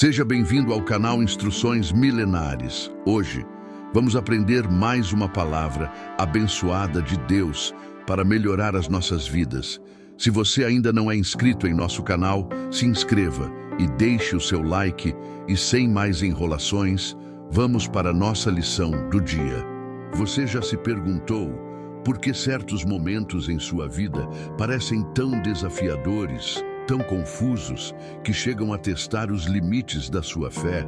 Seja bem-vindo ao canal Instruções Milenares. Hoje, vamos aprender mais uma palavra abençoada de Deus para melhorar as nossas vidas. Se você ainda não é inscrito em nosso canal, se inscreva e deixe o seu like. E sem mais enrolações, vamos para a nossa lição do dia. Você já se perguntou por que certos momentos em sua vida parecem tão desafiadores, tão confusos, que chegam a testar os limites da sua fé?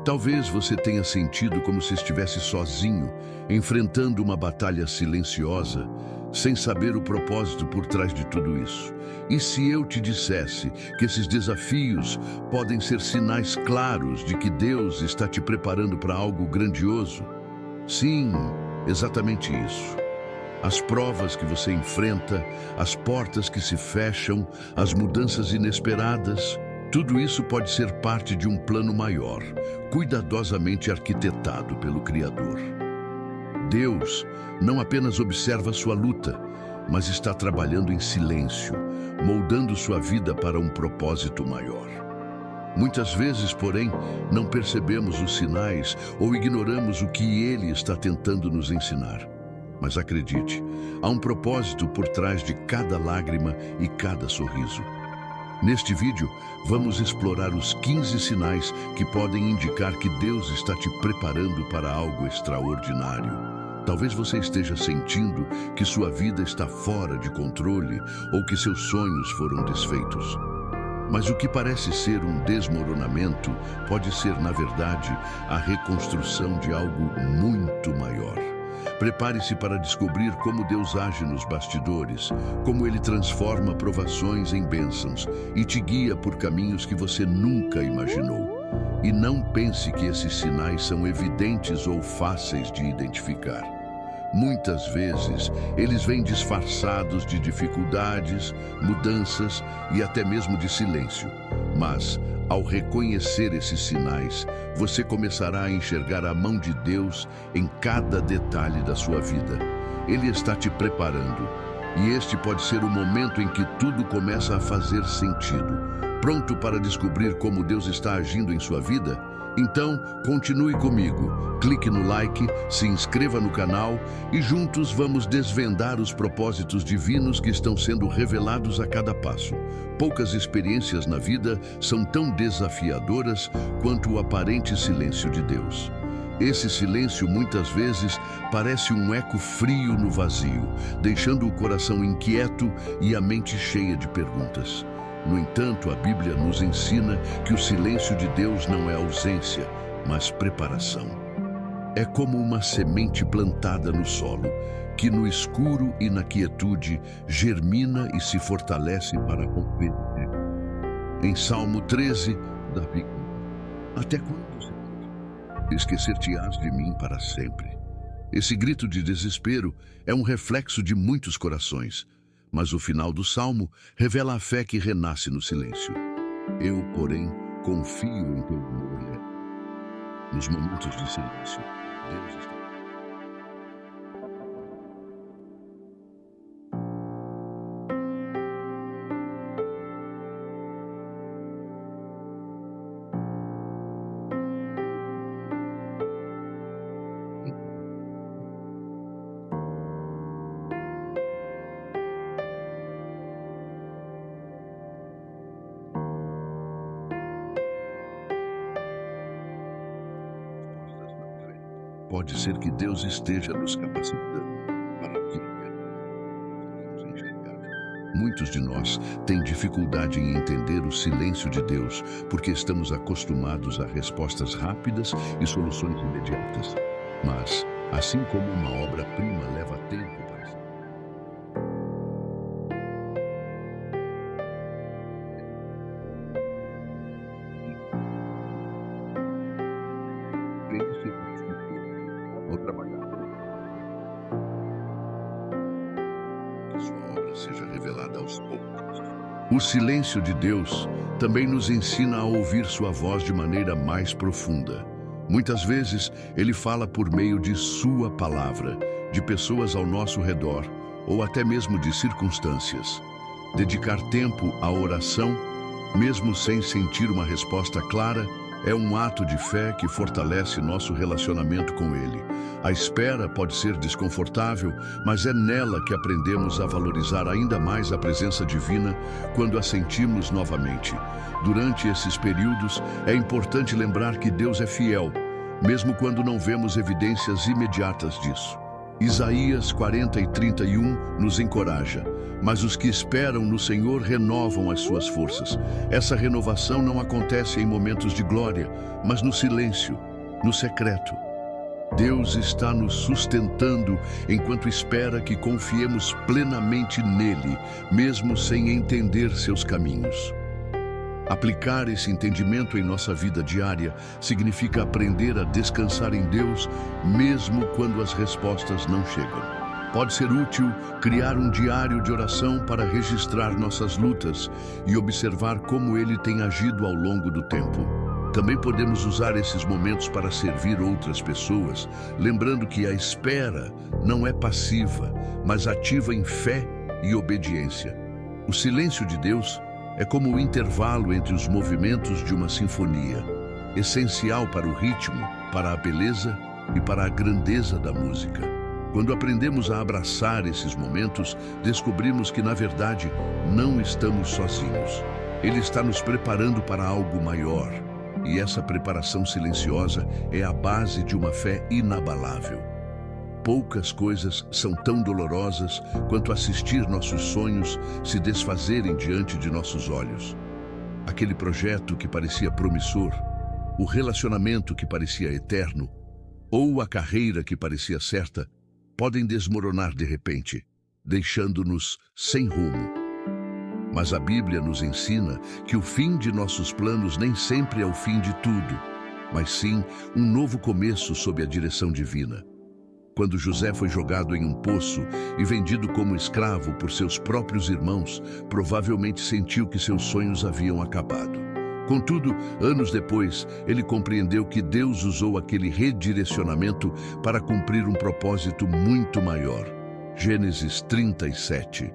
Talvez você tenha sentido como se estivesse sozinho, enfrentando uma batalha silenciosa, sem saber o propósito por trás de tudo isso. E se eu te dissesse que esses desafios podem ser sinais claros de que Deus está te preparando para algo grandioso? Sim, exatamente isso. As provas que você enfrenta, as portas que se fecham, as mudanças inesperadas, tudo isso pode ser parte de um plano maior, cuidadosamente arquitetado pelo Criador. Deus não apenas observa sua luta, mas está trabalhando em silêncio, moldando sua vida para um propósito maior. Muitas vezes, porém, não percebemos os sinais ou ignoramos o que Ele está tentando nos ensinar. Mas acredite, há um propósito por trás de cada lágrima e cada sorriso. Neste vídeo, vamos explorar os 15 sinais que podem indicar que Deus está te preparando para algo extraordinário. Talvez você esteja sentindo que sua vida está fora de controle ou que seus sonhos foram desfeitos. Mas o que parece ser um desmoronamento pode ser, na verdade, a reconstrução de algo muito maior. Prepare-se para descobrir como Deus age nos bastidores, como Ele transforma provações em bênçãos e te guia por caminhos que você nunca imaginou. E não pense que esses sinais são evidentes ou fáceis de identificar. Muitas vezes, eles vêm disfarçados de dificuldades, mudanças e até mesmo de silêncio. Mas, ao reconhecer esses sinais, você começará a enxergar a mão de Deus em cada detalhe da sua vida. Ele está te preparando, e este pode ser o momento em que tudo começa a fazer sentido. Pronto para descobrir como Deus está agindo em sua vida? Então, continue comigo, clique no like, se inscreva no canal e juntos vamos desvendar os propósitos divinos que estão sendo revelados a cada passo. Poucas experiências na vida são tão desafiadoras quanto o aparente silêncio de Deus. Esse silêncio muitas vezes parece um eco frio no vazio, deixando o coração inquieto e a mente cheia de perguntas. No entanto, a Bíblia nos ensina que o silêncio de Deus não é ausência, mas preparação. É como uma semente plantada no solo, que no escuro e na quietude germina e se fortalece para romper. Em Salmo 13, Davi: até quando, Senhor? Esquecer-te-ás de mim para sempre. Esse grito de desespero é um reflexo de muitos corações. Mas o final do Salmo revela a fé que renasce no silêncio. Eu, porém, confio em teu amor. Nos momentos de silêncio, Deus está... Pode ser que Deus esteja nos capacitando para o que queremos enxergar. Muitos de nós têm dificuldade em entender o silêncio de Deus porque estamos acostumados a respostas rápidas e soluções imediatas. Mas, assim como uma obra-prima leva tempo para ser... Ao trabalhar, que sua obra seja revelada aos poucos. O silêncio de Deus também nos ensina a ouvir sua voz de maneira mais profunda. Muitas vezes, Ele fala por meio de sua palavra, de pessoas ao nosso redor, ou até mesmo de circunstâncias. Dedicar tempo à oração, mesmo sem sentir uma resposta clara, É um ato de fé que fortalece nosso relacionamento com Ele. A espera pode ser desconfortável, mas é nela que aprendemos a valorizar ainda mais a presença divina quando a sentimos novamente. Durante esses períodos, é importante lembrar que Deus é fiel, mesmo quando não vemos evidências imediatas disso. Isaías 40:31 nos encoraja: mas os que esperam no Senhor renovam as suas forças. Essa renovação não acontece em momentos de glória, mas no silêncio, no secreto. Deus está nos sustentando enquanto espera que confiemos plenamente nele, mesmo sem entender seus caminhos. Aplicar esse entendimento em nossa vida diária significa aprender a descansar em Deus, mesmo quando as respostas não chegam. Pode ser útil criar um diário de oração para registrar nossas lutas e observar como Ele tem agido ao longo do tempo. Também podemos usar esses momentos para servir outras pessoas, lembrando que a espera não é passiva, mas ativa em fé e obediência. O silêncio de Deus é como o intervalo entre os movimentos de uma sinfonia, essencial para o ritmo, para a beleza e para a grandeza da música. Quando aprendemos a abraçar esses momentos, descobrimos que, na verdade, não estamos sozinhos. Ele está nos preparando para algo maior, e essa preparação silenciosa é a base de uma fé inabalável. Poucas coisas são tão dolorosas quanto assistir nossos sonhos se desfazerem diante de nossos olhos. Aquele projeto que parecia promissor, o relacionamento que parecia eterno, ou a carreira que parecia certa, podem desmoronar de repente, deixando-nos sem rumo. Mas a Bíblia nos ensina que o fim de nossos planos nem sempre é o fim de tudo, mas sim um novo começo sob a direção divina. Quando José foi jogado em um poço e vendido como escravo por seus próprios irmãos, provavelmente sentiu que seus sonhos haviam acabado. Contudo, anos depois, ele compreendeu que Deus usou aquele redirecionamento para cumprir um propósito muito maior. Gênesis 37.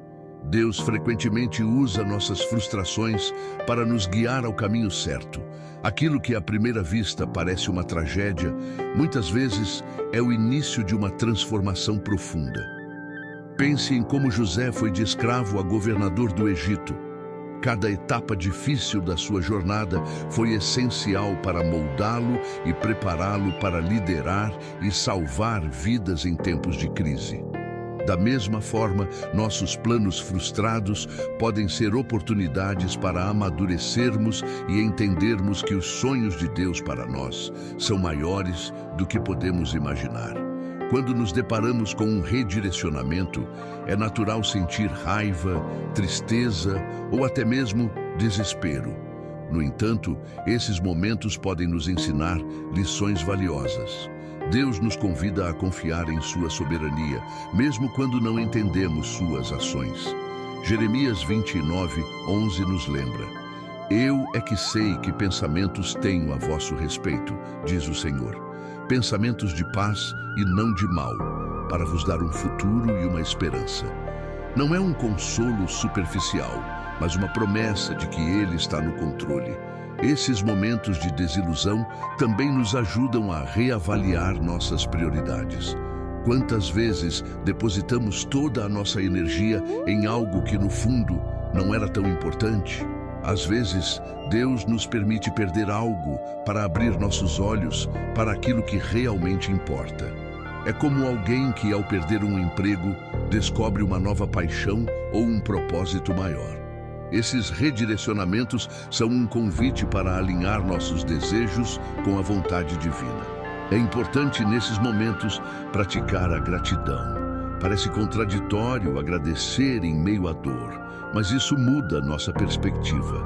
Deus frequentemente usa nossas frustrações para nos guiar ao caminho certo. Aquilo que à primeira vista parece uma tragédia, muitas vezes é o início de uma transformação profunda. Pense em como José foi de escravo a governador do Egito. Cada etapa difícil da sua jornada foi essencial para moldá-lo e prepará-lo para liderar e salvar vidas em tempos de crise. Da mesma forma, nossos planos frustrados podem ser oportunidades para amadurecermos e entendermos que os sonhos de Deus para nós são maiores do que podemos imaginar. Quando nos deparamos com um redirecionamento, é natural sentir raiva, tristeza ou até mesmo desespero. No entanto, esses momentos podem nos ensinar lições valiosas. Deus nos convida a confiar em sua soberania, mesmo quando não entendemos suas ações. Jeremias 29:11 nos lembra: Eu é que sei que pensamentos tenho a vosso respeito, diz o Senhor, pensamentos de paz e não de mal, para vos dar um futuro e uma esperança. Não é um consolo superficial, mas uma promessa de que Ele está no controle. Esses momentos de desilusão também nos ajudam a reavaliar nossas prioridades. Quantas vezes depositamos toda a nossa energia em algo que, no fundo, não era tão importante? Às vezes, Deus nos permite perder algo para abrir nossos olhos para aquilo que realmente importa. É como alguém que, ao perder um emprego, descobre uma nova paixão ou um propósito maior. Esses redirecionamentos são um convite para alinhar nossos desejos com a vontade divina. É importante, nesses momentos, praticar a gratidão. Parece contraditório agradecer em meio à dor, mas isso muda nossa perspectiva.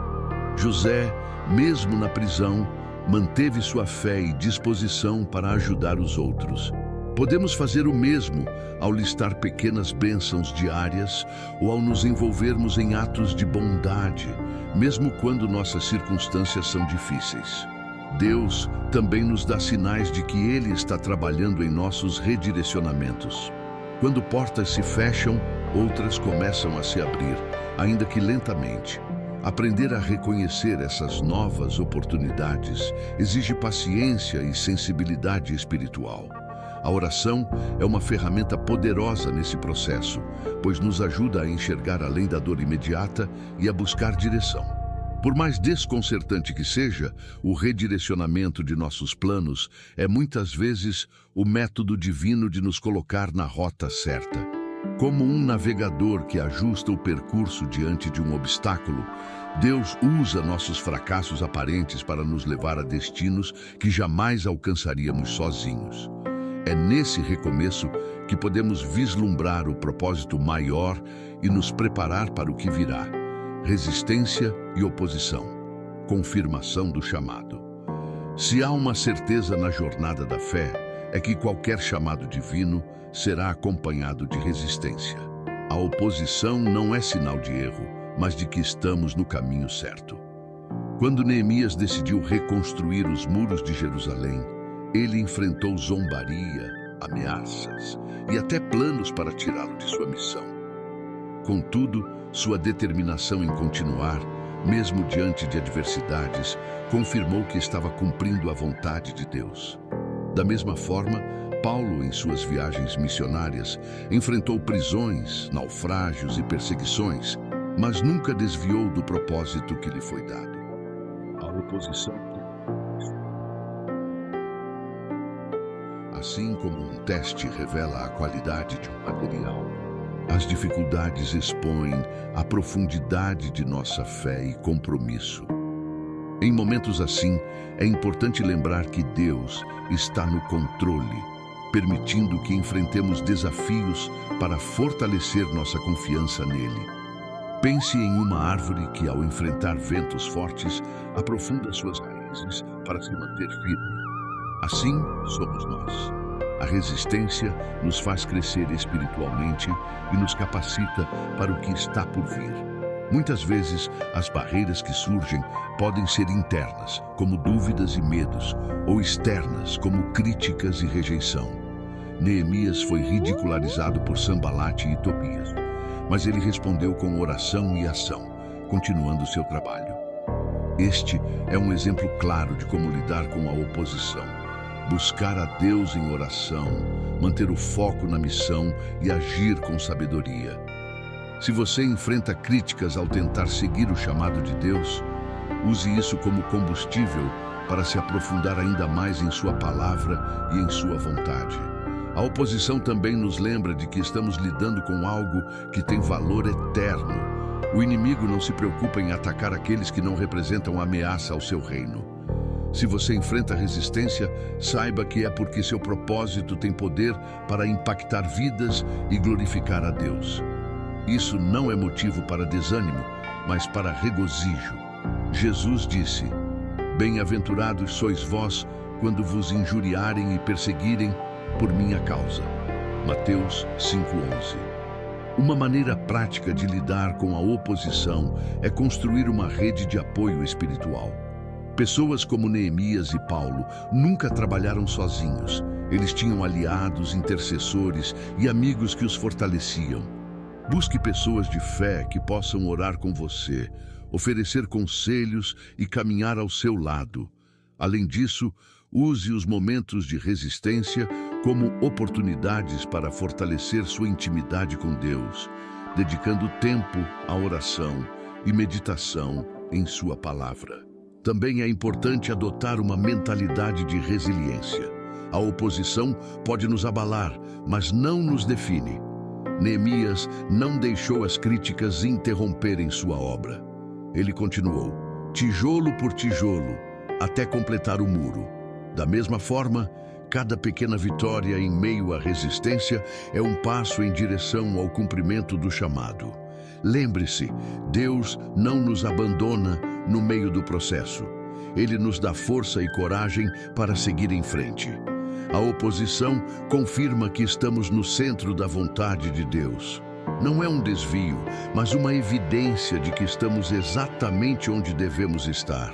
José, mesmo na prisão, manteve sua fé e disposição para ajudar os outros. Podemos fazer o mesmo ao listar pequenas bênçãos diárias ou ao nos envolvermos em atos de bondade, mesmo quando nossas circunstâncias são difíceis. Deus também nos dá sinais de que Ele está trabalhando em nossos redirecionamentos. Quando portas se fecham, outras começam a se abrir, ainda que lentamente. Aprender a reconhecer essas novas oportunidades exige paciência e sensibilidade espiritual. A oração é uma ferramenta poderosa nesse processo, pois nos ajuda a enxergar além da dor imediata e a buscar direção. Por mais desconcertante que seja, o redirecionamento de nossos planos é muitas vezes o método divino de nos colocar na rota certa. Como um navegador que ajusta o percurso diante de um obstáculo, Deus usa nossos fracassos aparentes para nos levar a destinos que jamais alcançaríamos sozinhos. É nesse recomeço que podemos vislumbrar o propósito maior e nos preparar para o que virá. Resistência e oposição. Confirmação do chamado. Se há uma certeza na jornada da fé, é que qualquer chamado divino será acompanhado de resistência. A oposição não é sinal de erro, mas de que estamos no caminho certo. Quando Neemias decidiu reconstruir os muros de Jerusalém, ele enfrentou zombaria, ameaças e até planos para tirá-lo de sua missão. Contudo, sua determinação em continuar, mesmo diante de adversidades, confirmou que estava cumprindo a vontade de Deus. Da mesma forma, Paulo, em suas viagens missionárias, enfrentou prisões, naufrágios e perseguições, mas nunca desviou do propósito que lhe foi dado. A oposição. Assim como um teste revela a qualidade de um material, as dificuldades expõem a profundidade de nossa fé e compromisso. Em momentos assim, é importante lembrar que Deus está no controle, permitindo que enfrentemos desafios para fortalecer nossa confiança nele. Pense em uma árvore que, ao enfrentar ventos fortes, aprofunda suas raízes para se manter firme. Assim somos nós. A resistência nos faz crescer espiritualmente e nos capacita para o que está por vir. Muitas vezes, as barreiras que surgem podem ser internas, como dúvidas e medos, ou externas, como críticas e rejeição. Neemias foi ridicularizado por Sanbalate e Tobias, mas ele respondeu com oração e ação, continuando seu trabalho. Este é um exemplo claro de como lidar com a oposição. Buscar a Deus em oração, manter o foco na missão e agir com sabedoria. Se você enfrenta críticas ao tentar seguir o chamado de Deus, use isso como combustível para se aprofundar ainda mais em sua palavra e em sua vontade. A oposição também nos lembra de que estamos lidando com algo que tem valor eterno. O inimigo não se preocupa em atacar aqueles que não representam ameaça ao seu reino. Se você enfrenta resistência, saiba que é porque seu propósito tem poder para impactar vidas e glorificar a Deus. Isso não é motivo para desânimo, mas para regozijo. Jesus disse: "Bem-aventurados sois vós quando vos injuriarem e perseguirem por minha causa." Mateus 5:11. Uma maneira prática de lidar com a oposição é construir uma rede de apoio espiritual. Pessoas como Neemias e Paulo nunca trabalharam sozinhos. Eles tinham aliados, intercessores e amigos que os fortaleciam. Busque pessoas de fé que possam orar com você, oferecer conselhos e caminhar ao seu lado. Além disso, use os momentos de resistência como oportunidades para fortalecer sua intimidade com Deus, dedicando tempo à oração e meditação em sua palavra. Também é importante adotar uma mentalidade de resiliência. A oposição pode nos abalar, mas não nos define. Neemias não deixou as críticas interromperem sua obra. Ele continuou, tijolo por tijolo, até completar o muro. Da mesma forma, cada pequena vitória em meio à resistência é um passo em direção ao cumprimento do chamado. Lembre-se, Deus não nos abandona no meio do processo. Ele nos dá força e coragem para seguir em frente. A oposição confirma que estamos no centro da vontade de Deus. Não é um desvio, mas uma evidência de que estamos exatamente onde devemos estar.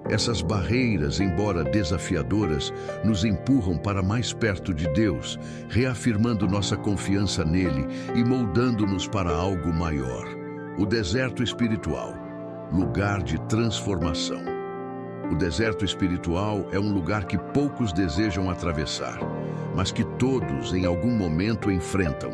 Essas barreiras, embora desafiadoras, nos empurram para mais perto de Deus, reafirmando nossa confiança nele e moldando-nos para algo maior. O deserto espiritual. lugar de transformação. O deserto espiritual é um lugar que poucos desejam atravessar, mas que todos, em algum momento, enfrentam.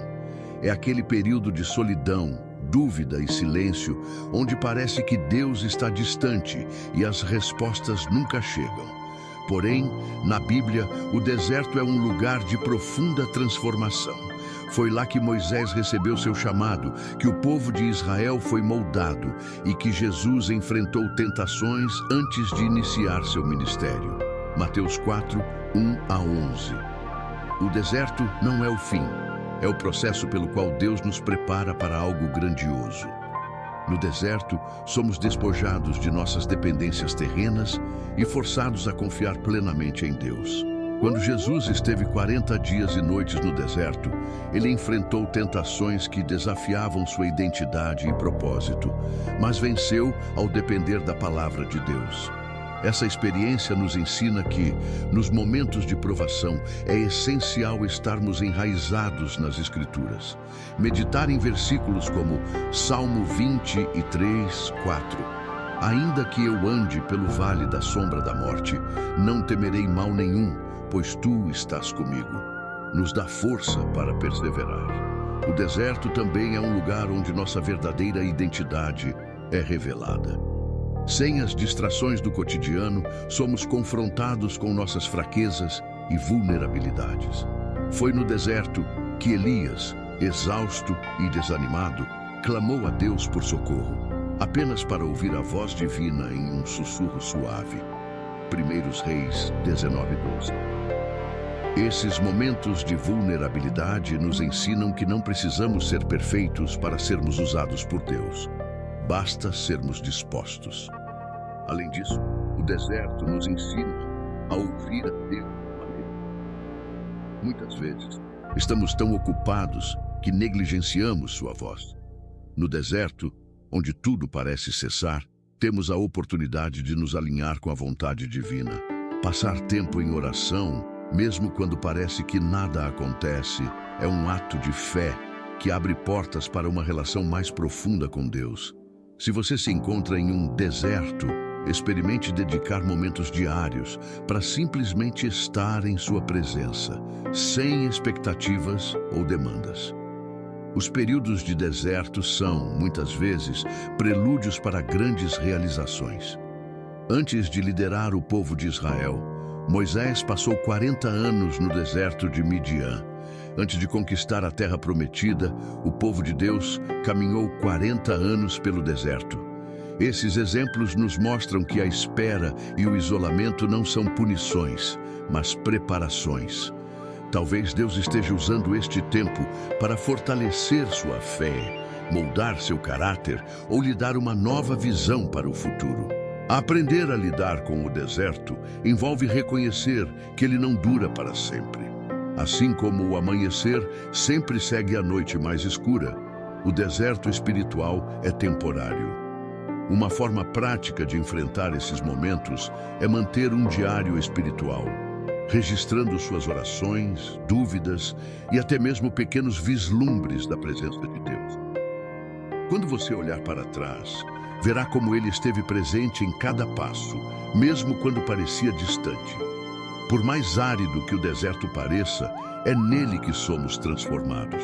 É aquele período de solidão, dúvida e silêncio, onde parece que Deus está distante e as respostas nunca chegam. Porém, na Bíblia, o deserto é um lugar de profunda transformação. Foi lá que Moisés recebeu seu chamado, que o povo de Israel foi moldado e que Jesus enfrentou tentações antes de iniciar seu ministério. Mateus 4, 1 a 11. O deserto não é o fim, é o processo pelo qual Deus nos prepara para algo grandioso. No deserto, somos despojados de nossas dependências terrenas e forçados a confiar plenamente em Deus. Quando Jesus esteve 40 dias e noites no deserto, ele enfrentou tentações que desafiavam sua identidade e propósito, mas venceu ao depender da palavra de Deus. Essa experiência nos ensina que, nos momentos de provação, é essencial estarmos enraizados nas Escrituras. Meditar em versículos como Salmo 23, 4. Ainda que eu ande pelo vale da sombra da morte, não temerei mal nenhum, pois tu estás comigo. Nos dá força para perseverar. O deserto também é um lugar onde nossa verdadeira identidade é revelada. Sem as distrações do cotidiano, somos confrontados com nossas fraquezas e vulnerabilidades. Foi no deserto que Elias, exausto e desanimado, clamou a Deus por socorro, apenas para ouvir a voz divina em um sussurro suave. 1 Reis 19:12. Esses momentos de vulnerabilidade nos ensinam que não precisamos ser perfeitos para sermos usados por Deus. Basta sermos dispostos. Além disso, o deserto nos ensina a ouvir a Deus. Muitas vezes, estamos tão ocupados que negligenciamos sua voz. No deserto, onde tudo parece cessar, temos a oportunidade de nos alinhar com a vontade divina. Passar tempo em oração, mesmo quando parece que nada acontece, é um ato de fé que abre portas para uma relação mais profunda com Deus. Se você se encontra em um deserto, experimente dedicar momentos diários para simplesmente estar em sua presença, sem expectativas ou demandas. Os períodos de deserto são, muitas vezes, prelúdios para grandes realizações. Antes de liderar o povo de Israel, Moisés passou 40 anos no deserto de Midian. Antes de conquistar a terra prometida, o povo de Deus caminhou 40 anos pelo deserto. Esses exemplos nos mostram que a espera e o isolamento não são punições, mas preparações. Talvez Deus esteja usando este tempo para fortalecer sua fé, moldar seu caráter ou lhe dar uma nova visão para o futuro. Aprender a lidar com o deserto envolve reconhecer que ele não dura para sempre. Assim como o amanhecer sempre segue a noite mais escura, o deserto espiritual é temporário. Uma forma prática de enfrentar esses momentos é manter um diário espiritual, registrando suas orações, dúvidas e até mesmo pequenos vislumbres da presença de Deus. Quando você olhar para trás, verá como ele esteve presente em cada passo, mesmo quando parecia distante. Por mais árido que o deserto pareça, é nele que somos transformados.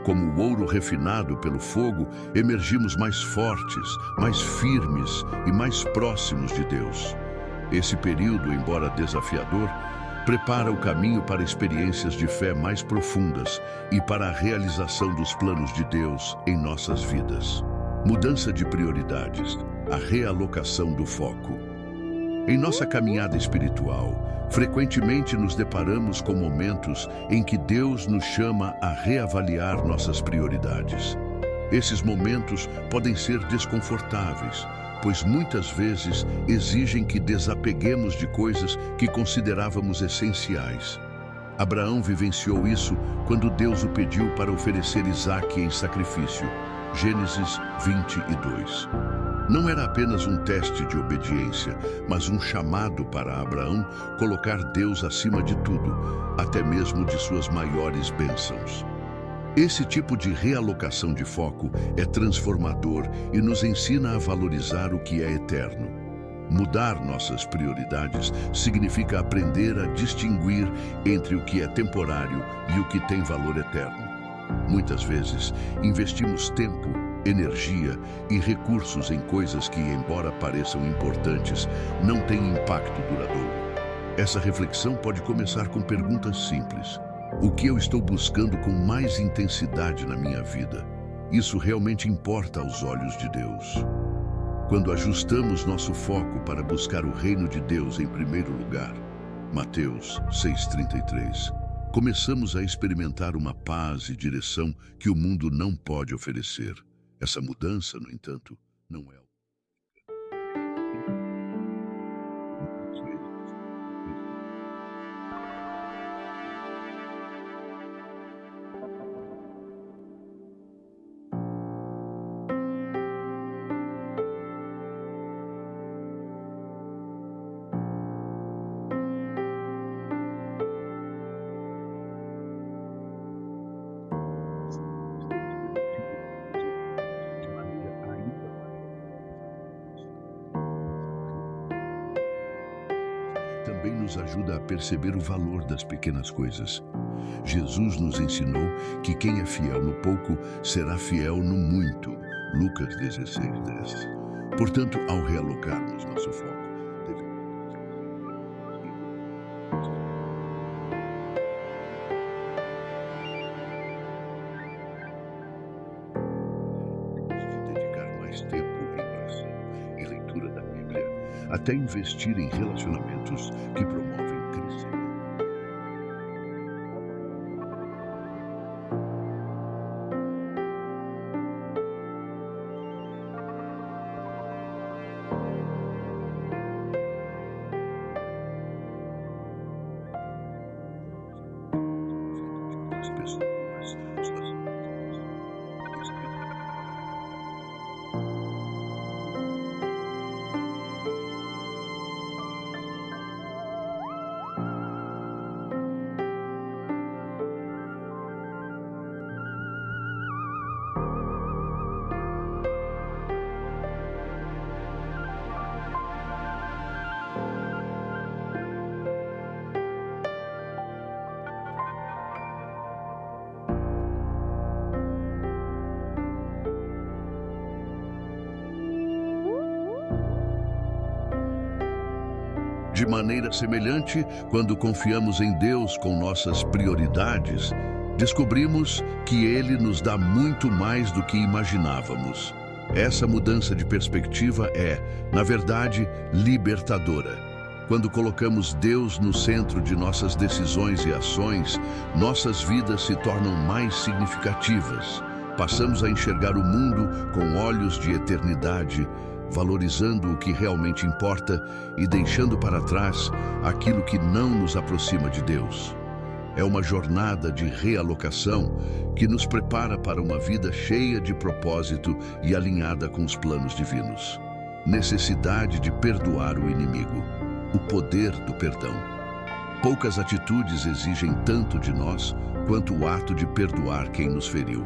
Como o ouro refinado pelo fogo, emergimos mais fortes, mais firmes e mais próximos de Deus. Esse período, embora desafiador, prepara o caminho para experiências de fé mais profundas e para a realização dos planos de Deus em nossas vidas. Mudança de prioridades, a realocação do foco. Em nossa caminhada espiritual, frequentemente nos deparamos com momentos em que Deus nos chama a reavaliar nossas prioridades. Esses momentos podem ser desconfortáveis, pois muitas vezes exigem que desapeguemos de coisas que considerávamos essenciais. Abraão vivenciou isso quando Deus o pediu para oferecer Isaque em sacrifício. Gênesis 22. Não era apenas um teste de obediência, mas um chamado para Abraão colocar Deus acima de tudo, até mesmo de suas maiores bênçãos. Esse tipo de realocação de foco é transformador e nos ensina a valorizar o que é eterno. Mudar nossas prioridades significa aprender a distinguir entre o que é temporário e o que tem valor eterno. Muitas vezes, investimos tempo, energia e recursos em coisas que, embora pareçam importantes, não têm impacto duradouro. Essa reflexão pode começar com perguntas simples. O que eu estou buscando com mais intensidade na minha vida? Isso realmente importa aos olhos de Deus. Quando ajustamos nosso foco para buscar o reino de Deus em primeiro lugar, Mateus 6,33, começamos a experimentar uma paz e direção que o mundo não pode oferecer. Essa mudança, no entanto, não é também nos ajuda a perceber o valor das pequenas coisas. Jesus nos ensinou que quem é fiel no pouco será fiel no muito. Lucas 16:10. Portanto, ao realocarmos nosso foco, devemos de dedicar mais tempo em oração e leitura da Bíblia, até investir em relacionamentos que promovem crescimento. As pessoas, suas De maneira semelhante, quando confiamos em Deus com nossas prioridades, descobrimos que Ele nos dá muito mais do que imaginávamos. Essa mudança de perspectiva é, na verdade, libertadora. Quando colocamos Deus no centro de nossas decisões e ações, nossas vidas se tornam mais significativas. Passamos a enxergar o mundo com olhos de eternidade, valorizando o que realmente importa e deixando para trás aquilo que não nos aproxima de Deus. É uma jornada de realocação que nos prepara para uma vida cheia de propósito e alinhada com os planos divinos. Necessidade de perdoar o inimigo. O poder do perdão. Poucas atitudes exigem tanto de nós quanto o ato de perdoar quem nos feriu.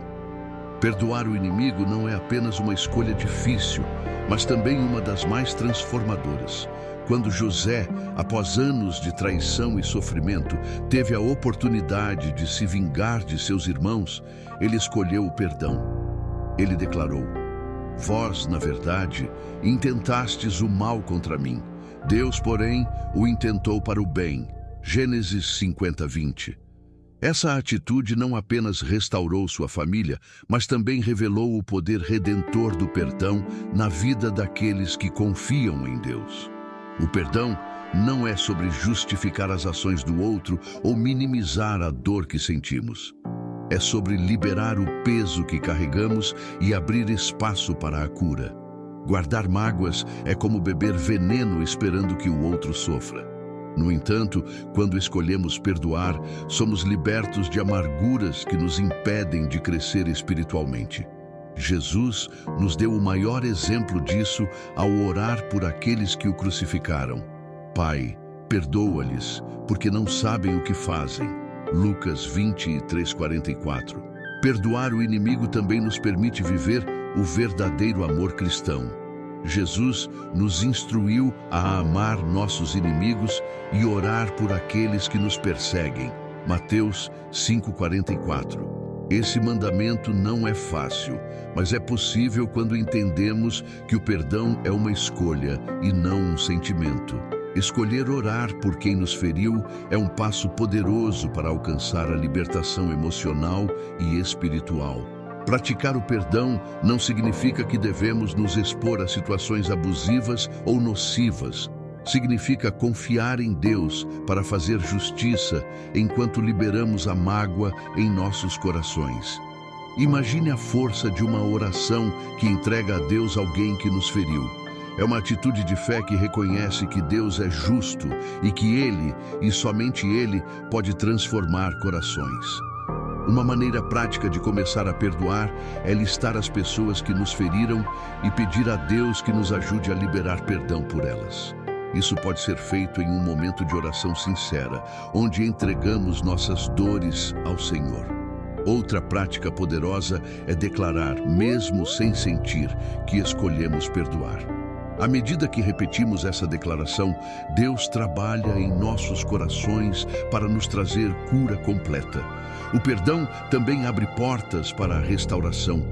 Perdoar o inimigo não é apenas uma escolha difícil, mas também uma das mais transformadoras. Quando José, após anos de traição e sofrimento, teve a oportunidade de se vingar de seus irmãos, ele escolheu o perdão. Ele declarou: "Vós, na verdade, intentastes o mal contra mim. Deus, porém, o intentou para o bem." Gênesis 50:20. Essa atitude não apenas restaurou sua família, mas também revelou o poder redentor do perdão na vida daqueles que confiam em Deus. O perdão não é sobre justificar as ações do outro ou minimizar a dor que sentimos. É sobre liberar o peso que carregamos e abrir espaço para a cura. Guardar mágoas é como beber veneno esperando que o outro sofra. No entanto, quando escolhemos perdoar, somos libertos de amarguras que nos impedem de crescer espiritualmente. Jesus nos deu o maior exemplo disso ao orar por aqueles que o crucificaram. Pai, perdoa-lhes, porque não sabem o que fazem. Lucas 23:44. Perdoar o inimigo também nos permite viver o verdadeiro amor cristão. Jesus nos instruiu a amar nossos inimigos e orar por aqueles que nos perseguem. Mateus 5,44. Esse mandamento não é fácil, mas é possível quando entendemos que o perdão é uma escolha e não um sentimento. Escolher orar por quem nos feriu é um passo poderoso para alcançar a libertação emocional e espiritual. Praticar o perdão não significa que devemos nos expor a situações abusivas ou nocivas. Significa confiar em Deus para fazer justiça enquanto liberamos a mágoa em nossos corações. Imagine a força de uma oração que entrega a Deus alguém que nos feriu. É uma atitude de fé que reconhece que Deus é justo e que Ele, e somente Ele, pode transformar corações. Uma maneira prática de começar a perdoar é listar as pessoas que nos feriram e pedir a Deus que nos ajude a liberar perdão por elas. Isso pode ser feito em um momento de oração sincera, onde entregamos nossas dores ao Senhor. Outra prática poderosa é declarar, mesmo sem sentir, que escolhemos perdoar. À medida que repetimos essa declaração, Deus trabalha em nossos corações para nos trazer cura completa. O perdão também abre portas para a restauração.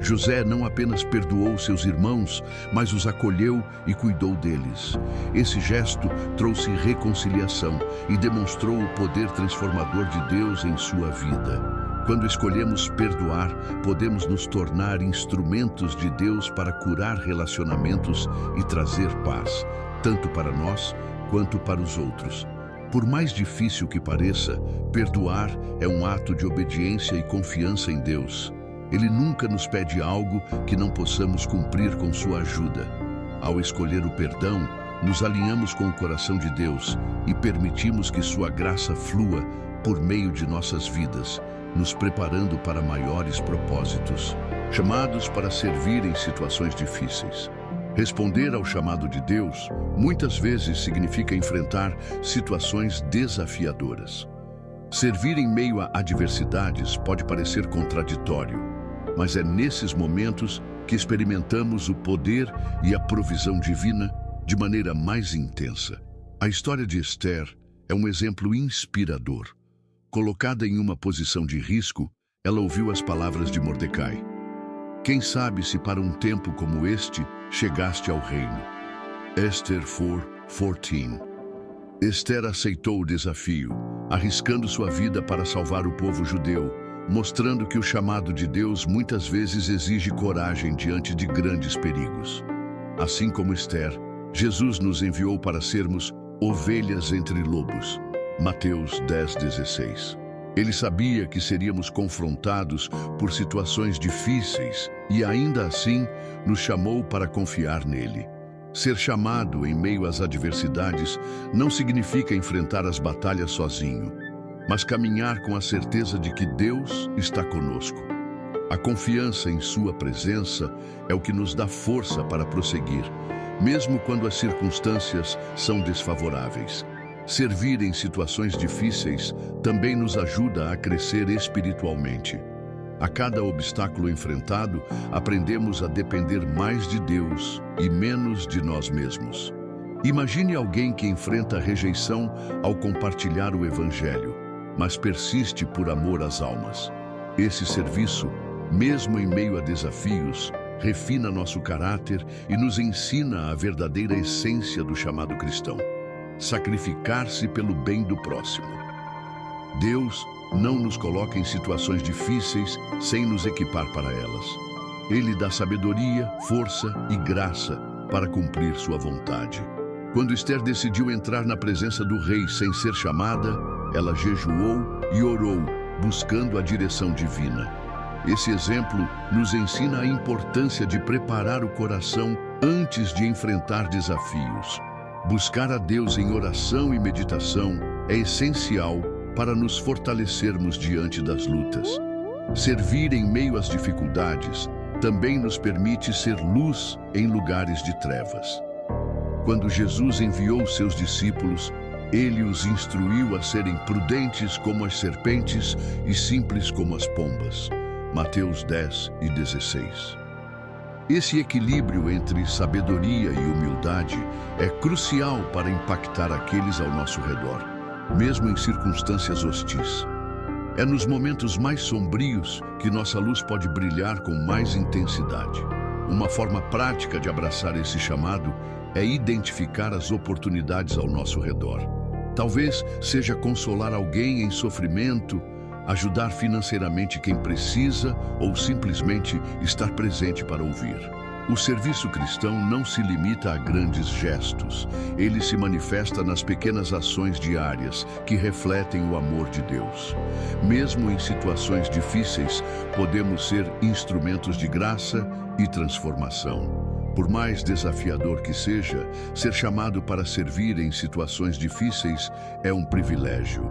José não apenas perdoou seus irmãos, mas os acolheu e cuidou deles. Esse gesto trouxe reconciliação e demonstrou o poder transformador de Deus em sua vida. Quando escolhemos perdoar, podemos nos tornar instrumentos de Deus para curar relacionamentos e trazer paz, tanto para nós quanto para os outros. Por mais difícil que pareça, perdoar é um ato de obediência e confiança em Deus. Ele nunca nos pede algo que não possamos cumprir com sua ajuda. Ao escolher o perdão, nos alinhamos com o coração de Deus e permitimos que sua graça flua por meio de nossas vidas, nos preparando para maiores propósitos, chamados para servir em situações difíceis. Responder ao chamado de Deus muitas vezes significa enfrentar situações desafiadoras. Servir em meio a adversidades pode parecer contraditório, mas é nesses momentos que experimentamos o poder e a provisão divina de maneira mais intensa. A história de Esther é um exemplo inspirador. Colocada em uma posição de risco, ela ouviu as palavras de Mordecai. Quem sabe se para um tempo como este chegaste ao reino. Esther 4:14. Esther aceitou o desafio, arriscando sua vida para salvar o povo judeu, mostrando que o chamado de Deus muitas vezes exige coragem diante de grandes perigos. Assim como Esther, Jesus nos enviou para sermos ovelhas entre lobos. Mateus 10:16. Ele sabia que seríamos confrontados por situações difíceis e ainda assim nos chamou para confiar nele. Ser chamado em meio às adversidades não significa enfrentar as batalhas sozinho, mas caminhar com a certeza de que Deus está conosco. A confiança em sua presença é o que nos dá força para prosseguir, mesmo quando as circunstâncias são desfavoráveis. Servir em situações difíceis também nos ajuda a crescer espiritualmente. A cada obstáculo enfrentado, aprendemos a depender mais de Deus e menos de nós mesmos. Imagine alguém que enfrenta rejeição ao compartilhar o Evangelho, mas persiste por amor às almas. Esse serviço, mesmo em meio a desafios, refina nosso caráter e nos ensina a verdadeira essência do chamado cristão: sacrificar-se pelo bem do próximo. Deus não nos coloca em situações difíceis sem nos equipar para elas. Ele dá sabedoria, força e graça para cumprir sua vontade. Quando Esther decidiu entrar na presença do rei sem ser chamada, ela jejuou e orou, buscando a direção divina. Esse exemplo nos ensina a importância de preparar o coração antes de enfrentar desafios. Buscar a Deus em oração e meditação é essencial para nos fortalecermos diante das lutas. Servir em meio às dificuldades também nos permite ser luz em lugares de trevas. Quando Jesus enviou seus discípulos, ele os instruiu a serem prudentes como as serpentes e simples como as pombas. Mateus 10:16. Esse equilíbrio entre sabedoria e humildade é crucial para impactar aqueles ao nosso redor, mesmo em circunstâncias hostis. É nos momentos mais sombrios que nossa luz pode brilhar com mais intensidade. Uma forma prática de abraçar esse chamado é identificar as oportunidades ao nosso redor. Talvez seja consolar alguém em sofrimento, ajudar financeiramente quem precisa ou simplesmente estar presente para ouvir. O serviço cristão não se limita a grandes gestos. Ele se manifesta nas pequenas ações diárias que refletem o amor de Deus. Mesmo em situações difíceis, podemos ser instrumentos de graça e transformação. Por mais desafiador que seja, ser chamado para servir em situações difíceis é um privilégio.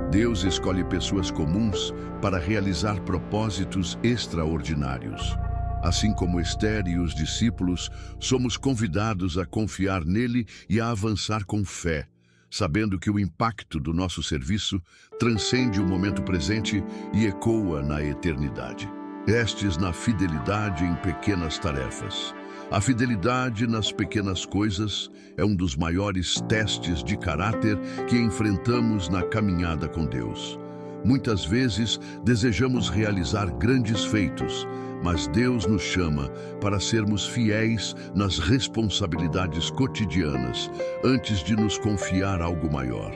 Deus escolhe pessoas comuns para realizar propósitos extraordinários. Assim como Esther e os discípulos, somos convidados a confiar nele e a avançar com fé, sabendo que o impacto do nosso serviço transcende o momento presente e ecoa na eternidade. Testes na fidelidade em pequenas tarefas. A fidelidade nas pequenas coisas é um dos maiores testes de caráter que enfrentamos na caminhada com Deus. Muitas vezes desejamos realizar grandes feitos, mas Deus nos chama para sermos fiéis nas responsabilidades cotidianas, antes de nos confiar algo maior.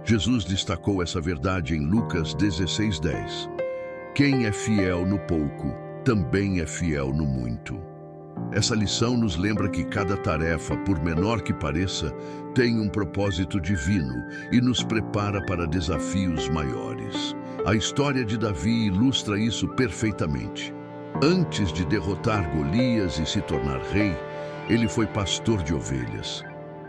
Jesus destacou essa verdade em Lucas 16:10. Quem é fiel no pouco, também é fiel no muito. Essa lição nos lembra que cada tarefa, por menor que pareça, tem um propósito divino e nos prepara para desafios maiores. A história de Davi ilustra isso perfeitamente. Antes de derrotar Golias e se tornar rei, ele foi pastor de ovelhas.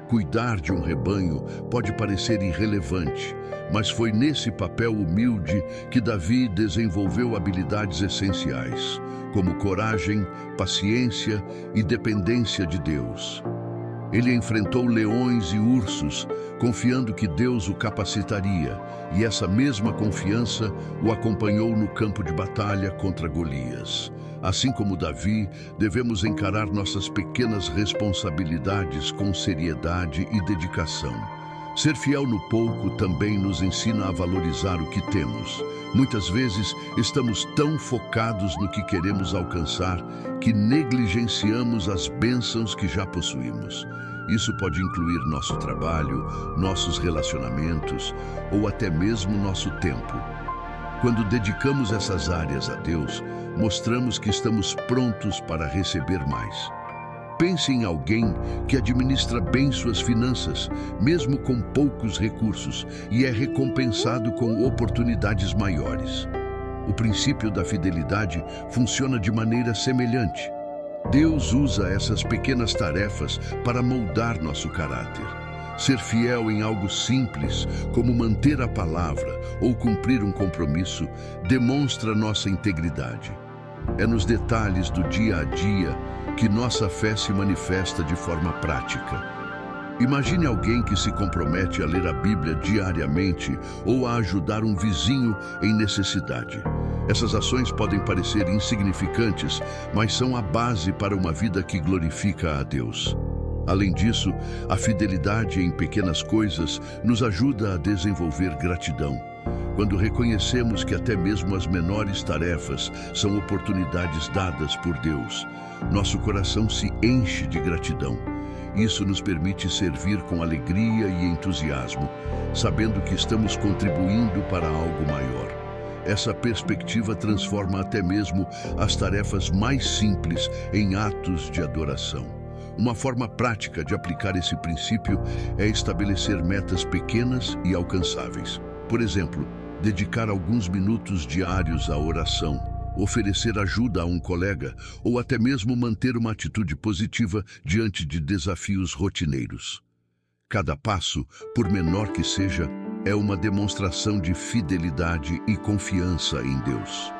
Cuidar de um rebanho pode parecer irrelevante, mas foi nesse papel humilde que Davi desenvolveu habilidades essenciais, como coragem, paciência e dependência de Deus. Ele enfrentou leões e ursos, confiando que Deus o capacitaria, e essa mesma confiança o acompanhou no campo de batalha contra Golias. Assim como Davi, devemos encarar nossas pequenas responsabilidades com seriedade e dedicação. Ser fiel no pouco também nos ensina a valorizar o que temos. Muitas vezes estamos tão focados no que queremos alcançar que negligenciamos as bênçãos que já possuímos. Isso pode incluir nosso trabalho, nossos relacionamentos ou até mesmo nosso tempo. Quando dedicamos essas áreas a Deus, mostramos que estamos prontos para receber mais. Pense em alguém que administra bem suas finanças, mesmo com poucos recursos, e é recompensado com oportunidades maiores. O princípio da fidelidade funciona de maneira semelhante. Deus usa essas pequenas tarefas para moldar nosso caráter. Ser fiel em algo simples, como manter a palavra ou cumprir um compromisso, demonstra nossa integridade. É nos detalhes do dia a dia que nossa fé se manifesta de forma prática. Imagine alguém que se compromete a ler a Bíblia diariamente ou a ajudar um vizinho em necessidade. Essas ações podem parecer insignificantes, mas são a base para uma vida que glorifica a Deus. Além disso, a fidelidade em pequenas coisas nos ajuda a desenvolver gratidão. Quando reconhecemos que até mesmo as menores tarefas são oportunidades dadas por Deus, nosso coração se enche de gratidão. Isso nos permite servir com alegria e entusiasmo, sabendo que estamos contribuindo para algo maior. Essa perspectiva transforma até mesmo as tarefas mais simples em atos de adoração. Uma forma prática de aplicar esse princípio é estabelecer metas pequenas e alcançáveis. Por exemplo, dedicar alguns minutos diários à oração, oferecer ajuda a um colega ou até mesmo manter uma atitude positiva diante de desafios rotineiros. Cada passo, por menor que seja, é uma demonstração de fidelidade e confiança em Deus.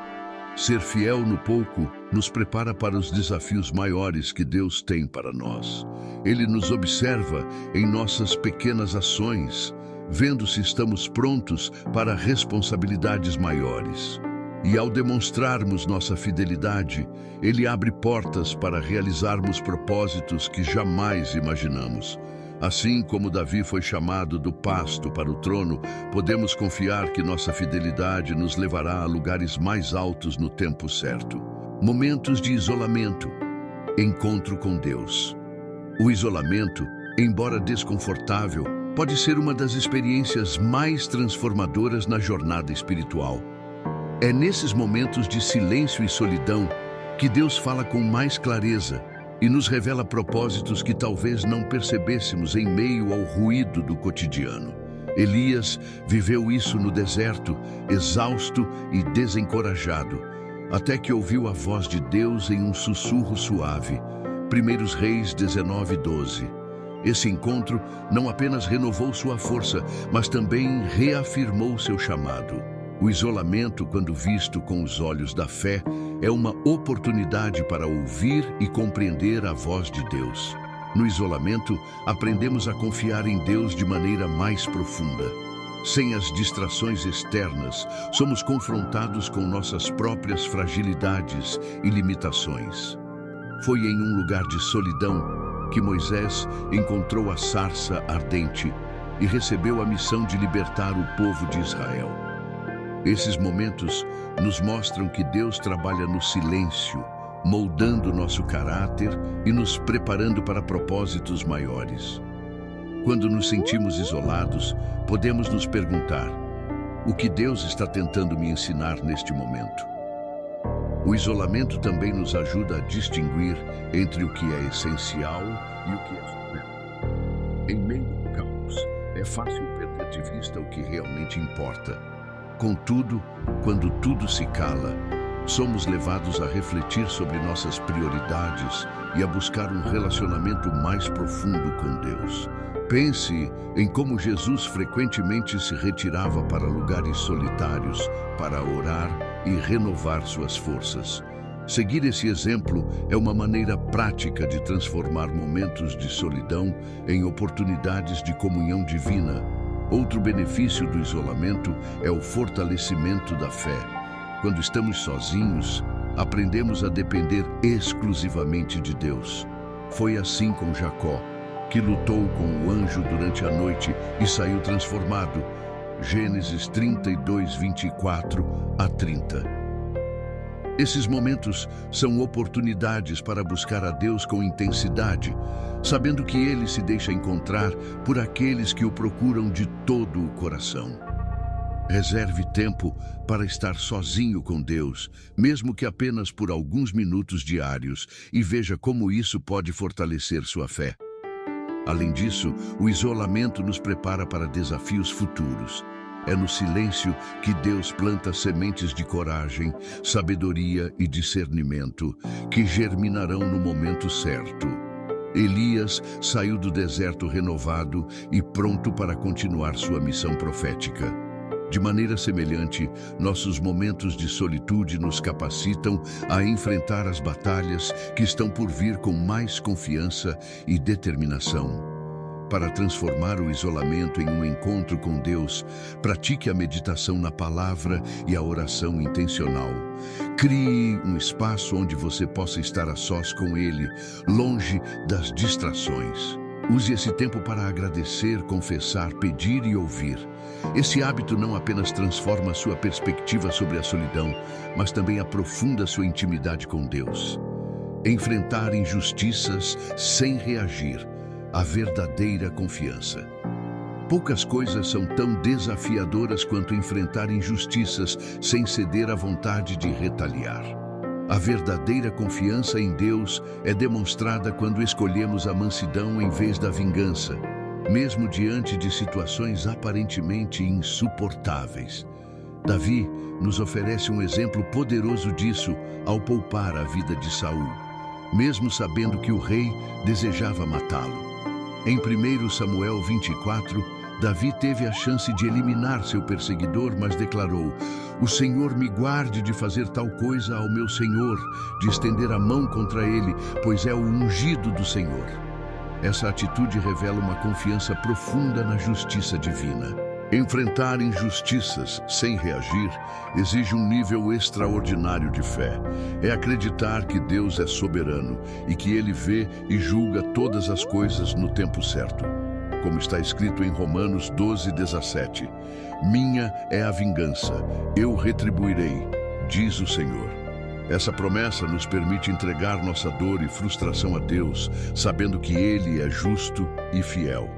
Ser fiel no pouco nos prepara para os desafios maiores que Deus tem para nós. Ele nos observa em nossas pequenas ações, vendo se estamos prontos para responsabilidades maiores. E ao demonstrarmos nossa fidelidade, Ele abre portas para realizarmos propósitos que jamais imaginamos. Assim como Davi foi chamado do pasto para o trono, podemos confiar que nossa fidelidade nos levará a lugares mais altos no tempo certo. Momentos de isolamento. Encontro com Deus. O isolamento, embora desconfortável, pode ser uma das experiências mais transformadoras na jornada espiritual. É nesses momentos de silêncio e solidão que Deus fala com mais clareza e nos revela propósitos que talvez não percebêssemos em meio ao ruído do cotidiano. Elias viveu isso no deserto, exausto e desencorajado, até que ouviu a voz de Deus em um sussurro suave. 1 Reis 19:12. Esse encontro não apenas renovou sua força, mas também reafirmou seu chamado. O isolamento, quando visto com os olhos da fé, é uma oportunidade para ouvir e compreender a voz de Deus. No isolamento, aprendemos a confiar em Deus de maneira mais profunda. Sem as distrações externas, somos confrontados com nossas próprias fragilidades e limitações. Foi em um lugar de solidão que Moisés encontrou a sarça ardente e recebeu a missão de libertar o povo de Israel. Esses momentos nos mostram que Deus trabalha no silêncio, moldando nosso caráter e nos preparando para propósitos maiores. Quando nos sentimos isolados, podemos nos perguntar: o que Deus está tentando me ensinar neste momento? O isolamento também nos ajuda a distinguir entre o que é essencial e o que é superfluo. Em meio ao caos, é fácil perder de vista o que realmente importa. Contudo, quando tudo se cala, somos levados a refletir sobre nossas prioridades e a buscar um relacionamento mais profundo com Deus. Pense em como Jesus frequentemente se retirava para lugares solitários para orar e renovar suas forças. Seguir esse exemplo é uma maneira prática de transformar momentos de solidão em oportunidades de comunhão divina. Outro benefício do isolamento é o fortalecimento da fé. Quando estamos sozinhos, aprendemos a depender exclusivamente de Deus. Foi assim com Jacó, que lutou com o anjo durante a noite e saiu transformado. Gênesis 32, 24 a 30. Esses momentos são oportunidades para buscar a Deus com intensidade, sabendo que Ele se deixa encontrar por aqueles que o procuram de todo o coração. Reserve tempo para estar sozinho com Deus, mesmo que apenas por alguns minutos diários, e veja como isso pode fortalecer sua fé. Além disso, o isolamento nos prepara para desafios futuros. É no silêncio que Deus planta sementes de coragem, sabedoria e discernimento, que germinarão no momento certo. Elias saiu do deserto renovado e pronto para continuar sua missão profética. De maneira semelhante, nossos momentos de solitude nos capacitam a enfrentar as batalhas que estão por vir com mais confiança e determinação. Para transformar o isolamento em um encontro com Deus, pratique a meditação na palavra e a oração intencional. Crie um espaço onde você possa estar a sós com Ele, longe das distrações. Use esse tempo para agradecer, confessar, pedir e ouvir. Esse hábito não apenas transforma sua perspectiva sobre a solidão, mas também aprofunda sua intimidade com Deus. Enfrentar injustiças sem reagir. A verdadeira confiança. Poucas coisas são tão desafiadoras quanto enfrentar injustiças sem ceder à vontade de retaliar. A verdadeira confiança em Deus é demonstrada quando escolhemos a mansidão em vez da vingança, mesmo diante de situações aparentemente insuportáveis. Davi nos oferece um exemplo poderoso disso ao poupar a vida de Saul, mesmo sabendo que o rei desejava matá-lo. Em 1 Samuel 24, Davi teve a chance de eliminar seu perseguidor, mas declarou: "O Senhor me guarde de fazer tal coisa ao meu Senhor, de estender a mão contra ele, pois é o ungido do Senhor." Essa atitude revela uma confiança profunda na justiça divina. Enfrentar injustiças sem reagir exige um nível extraordinário de fé. É acreditar que Deus é soberano e que Ele vê e julga todas as coisas no tempo certo. Como está escrito em Romanos 12:17, minha é a vingança, eu retribuirei, diz o Senhor. Essa promessa nos permite entregar nossa dor e frustração a Deus, sabendo que Ele é justo e fiel.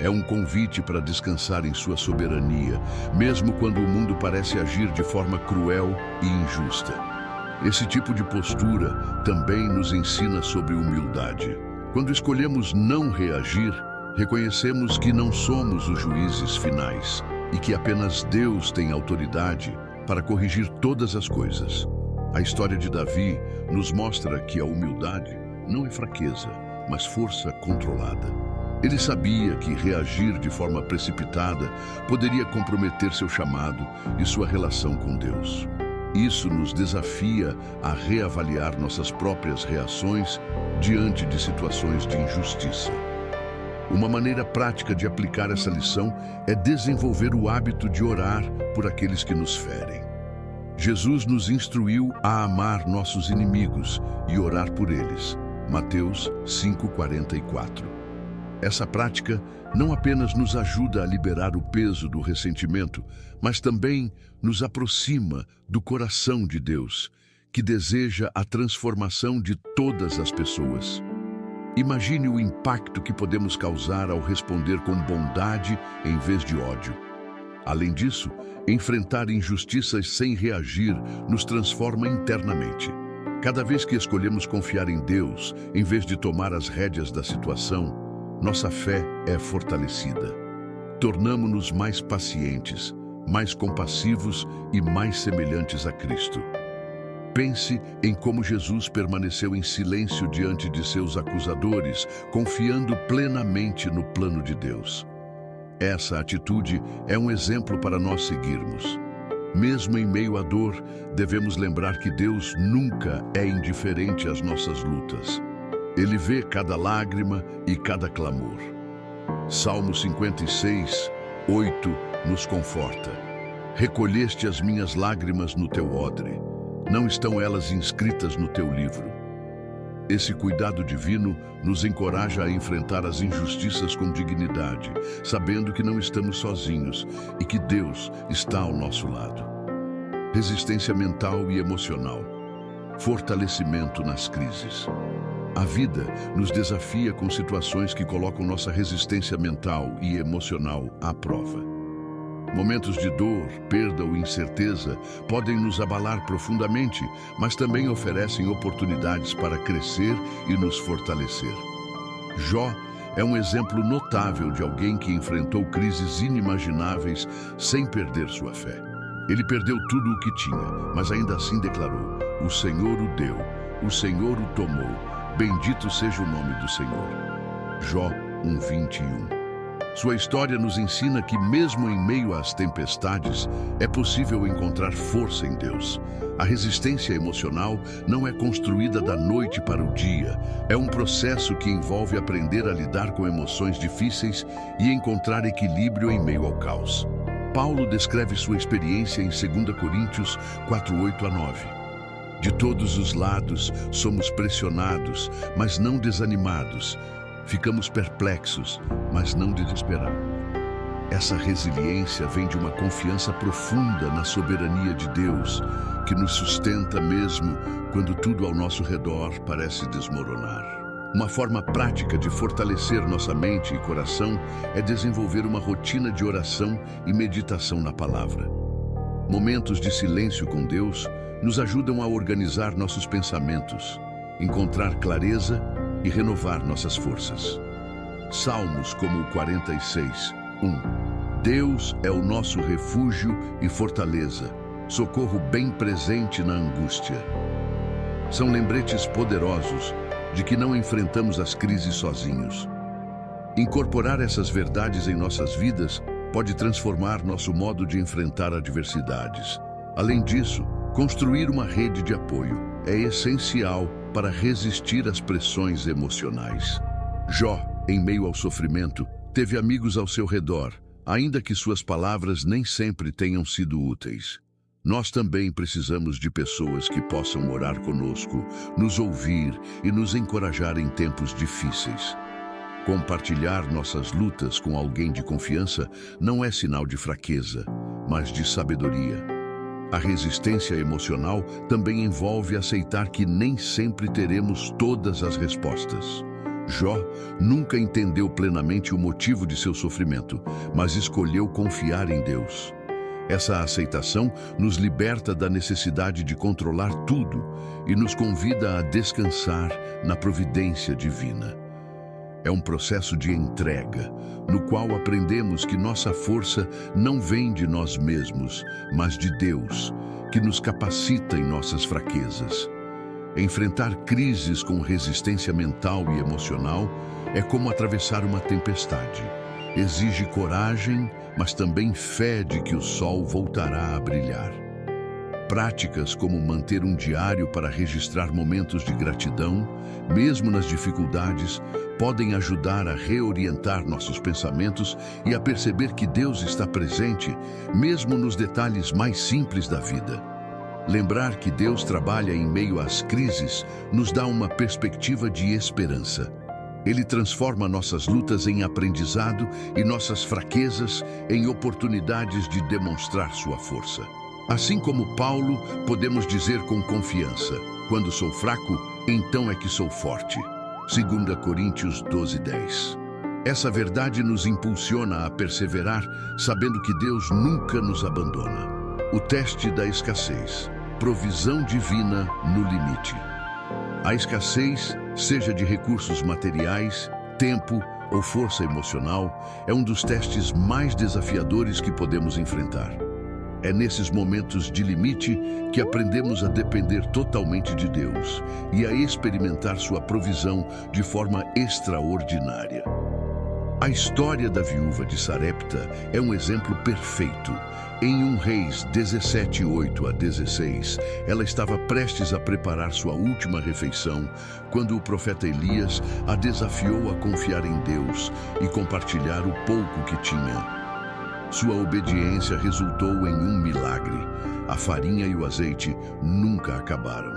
É um convite para descansar em sua soberania, mesmo quando o mundo parece agir de forma cruel e injusta. Esse tipo de postura também nos ensina sobre humildade. Quando escolhemos não reagir, reconhecemos que não somos os juízes finais e que apenas Deus tem autoridade para corrigir todas as coisas. A história de Davi nos mostra que a humildade não é fraqueza, mas força controlada. Ele sabia que reagir de forma precipitada poderia comprometer seu chamado e sua relação com Deus. Isso nos desafia a reavaliar nossas próprias reações diante de situações de injustiça. Uma maneira prática de aplicar essa lição é desenvolver o hábito de orar por aqueles que nos ferem. Jesus nos instruiu a amar nossos inimigos e orar por eles. Mateus 5:44. Essa prática não apenas nos ajuda a liberar o peso do ressentimento, mas também nos aproxima do coração de Deus, que deseja a transformação de todas as pessoas. Imagine o impacto que podemos causar ao responder com bondade em vez de ódio. Além disso, enfrentar injustiças sem reagir nos transforma internamente. Cada vez que escolhemos confiar em Deus, em vez de tomar as rédeas da situação, nossa fé é fortalecida. Tornamo-nos mais pacientes, mais compassivos e mais semelhantes a Cristo. Pense em como Jesus permaneceu em silêncio diante de seus acusadores, confiando plenamente no plano de Deus. Essa atitude é um exemplo para nós seguirmos. Mesmo em meio à dor, devemos lembrar que Deus nunca é indiferente às nossas lutas. Ele vê cada lágrima e cada clamor. Salmo 56:8 nos conforta. Recolheste as minhas lágrimas no teu odre. Não estão elas inscritas no teu livro? Esse cuidado divino nos encoraja a enfrentar as injustiças com dignidade, sabendo que não estamos sozinhos e que Deus está ao nosso lado. Resistência mental e emocional. Fortalecimento nas crises. A vida nos desafia com situações que colocam nossa resistência mental e emocional à prova. Momentos de dor, perda ou incerteza podem nos abalar profundamente, mas também oferecem oportunidades para crescer e nos fortalecer. Jó é um exemplo notável de alguém que enfrentou crises inimagináveis sem perder sua fé. Ele perdeu tudo o que tinha, mas ainda assim declarou: o Senhor o deu, o Senhor o tomou. Bendito seja o nome do Senhor. Jó 1:21. Sua história nos ensina que mesmo em meio às tempestades, é possível encontrar força em Deus. A resistência emocional não é construída da noite para o dia. É um processo que envolve aprender a lidar com emoções difíceis e encontrar equilíbrio em meio ao caos. Paulo descreve sua experiência em 2 Coríntios 4:8-9. De todos os lados somos pressionados, mas não desanimados. Ficamos perplexos, mas não desesperados. Essa resiliência vem de uma confiança profunda na soberania de Deus, que nos sustenta mesmo quando tudo ao nosso redor parece desmoronar. Uma forma prática de fortalecer nossa mente e coração é desenvolver uma rotina de oração e meditação na palavra. Momentos de silêncio com Deus nos ajudam a organizar nossos pensamentos, encontrar clareza e renovar nossas forças. Salmos como o 46:1. Deus é o nosso refúgio e fortaleza, socorro bem presente na angústia. São lembretes poderosos de que não enfrentamos as crises sozinhos. Incorporar essas verdades em nossas vidas pode transformar nosso modo de enfrentar adversidades. Além disso, construir uma rede de apoio é essencial para resistir às pressões emocionais. Jó, em meio ao sofrimento, teve amigos ao seu redor, ainda que suas palavras nem sempre tenham sido úteis. Nós também precisamos de pessoas que possam orar conosco, nos ouvir e nos encorajar em tempos difíceis. Compartilhar nossas lutas com alguém de confiança não é sinal de fraqueza, mas de sabedoria. A resistência emocional também envolve aceitar que nem sempre teremos todas as respostas. Jó nunca entendeu plenamente o motivo de seu sofrimento, mas escolheu confiar em Deus. Essa aceitação nos liberta da necessidade de controlar tudo e nos convida a descansar na providência divina. É um processo de entrega, no qual aprendemos que nossa força não vem de nós mesmos, mas de Deus, que nos capacita em nossas fraquezas. Enfrentar crises com resistência mental e emocional é como atravessar uma tempestade. Exige coragem, mas também fé de que o sol voltará a brilhar. Práticas como manter um diário para registrar momentos de gratidão, mesmo nas dificuldades, podem ajudar a reorientar nossos pensamentos e a perceber que Deus está presente, mesmo nos detalhes mais simples da vida. Lembrar que Deus trabalha em meio às crises nos dá uma perspectiva de esperança. Ele transforma nossas lutas em aprendizado e nossas fraquezas em oportunidades de demonstrar sua força. Assim como Paulo, podemos dizer com confiança: quando sou fraco, então é que sou forte. 2 Coríntios 12:10. Essa verdade nos impulsiona a perseverar, sabendo que Deus nunca nos abandona. O teste da escassez. Provisão divina no limite. A escassez, seja de recursos materiais, tempo ou força emocional, é um dos testes mais desafiadores que podemos enfrentar. É nesses momentos de limite que aprendemos a depender totalmente de Deus e a experimentar sua provisão de forma extraordinária. A história da viúva de Sarepta é um exemplo perfeito. Em 1 Reis 17:8-16, ela estava prestes a preparar sua última refeição quando o profeta Elias a desafiou a confiar em Deus e compartilhar o pouco que tinha. Sua obediência resultou em um milagre. A farinha e o azeite nunca acabaram.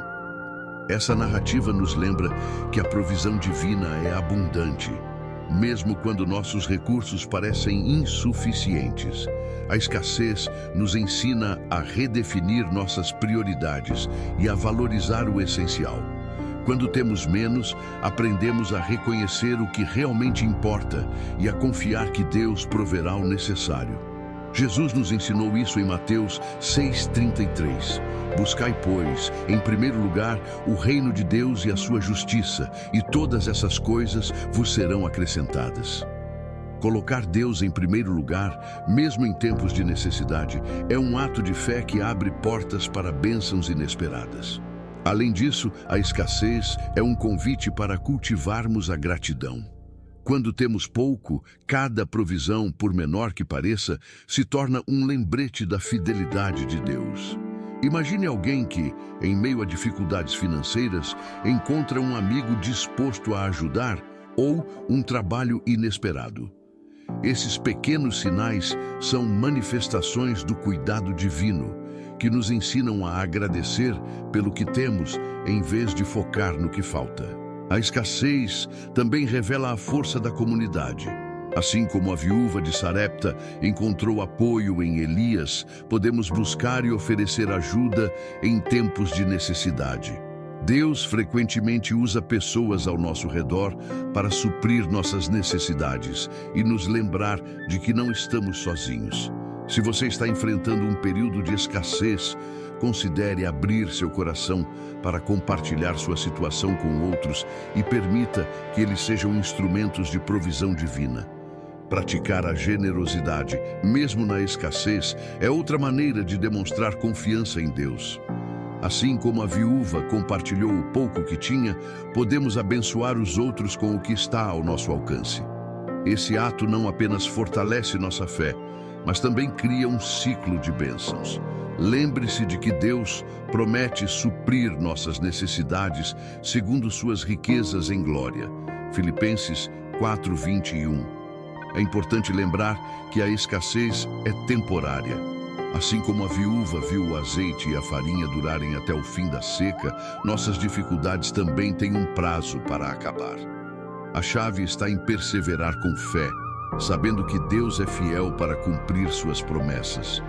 Essa narrativa nos lembra que a provisão divina é abundante, mesmo quando nossos recursos parecem insuficientes. A escassez nos ensina a redefinir nossas prioridades e a valorizar o essencial. Quando temos menos, aprendemos a reconhecer o que realmente importa e a confiar que Deus proverá o necessário. Jesus nos ensinou isso em Mateus 6:33. Buscai, pois, em primeiro lugar, o reino de Deus e a sua justiça, e todas essas coisas vos serão acrescentadas. Colocar Deus em primeiro lugar, mesmo em tempos de necessidade, é um ato de fé que abre portas para bênçãos inesperadas. Além disso, a escassez é um convite para cultivarmos a gratidão. Quando temos pouco, cada provisão, por menor que pareça, se torna um lembrete da fidelidade de Deus. Imagine alguém que, em meio a dificuldades financeiras, encontra um amigo disposto a ajudar ou um trabalho inesperado. Esses pequenos sinais são manifestações do cuidado divino, que nos ensinam a agradecer pelo que temos em vez de focar no que falta. A escassez também revela a força da comunidade. Assim como a viúva de Sarepta encontrou apoio em Elias, podemos buscar e oferecer ajuda em tempos de necessidade. Deus frequentemente usa pessoas ao nosso redor para suprir nossas necessidades e nos lembrar de que não estamos sozinhos. Se você está enfrentando um período de escassez, considere abrir seu coração para compartilhar sua situação com outros e permita que eles sejam instrumentos de provisão divina. Praticar a generosidade, mesmo na escassez, é outra maneira de demonstrar confiança em Deus. Assim como a viúva compartilhou o pouco que tinha, podemos abençoar os outros com o que está ao nosso alcance. Esse ato não apenas fortalece nossa fé, mas também cria um ciclo de bênçãos. Lembre-se de que Deus promete suprir nossas necessidades segundo suas riquezas em glória. Filipenses 4:21. É importante lembrar que a escassez é temporária. Assim como a viúva viu o azeite e a farinha durarem até o fim da seca, nossas dificuldades também têm um prazo para acabar. A chave está em perseverar com fé, sabendo que Deus é fiel para cumprir suas promessas.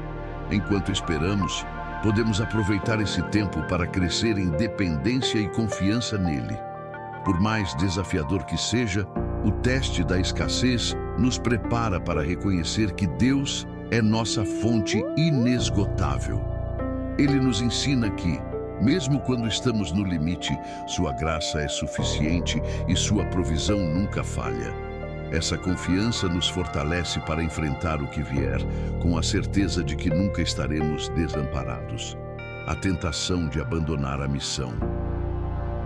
Enquanto esperamos, podemos aproveitar esse tempo para crescer em dependência e confiança nele. Por mais desafiador que seja, o teste da escassez nos prepara para reconhecer que Deus é nossa fonte inesgotável. Ele nos ensina que, mesmo quando estamos no limite, sua graça é suficiente e sua provisão nunca falha. Essa confiança nos fortalece para enfrentar o que vier, com a certeza de que nunca estaremos desamparados. A tentação de abandonar a missão.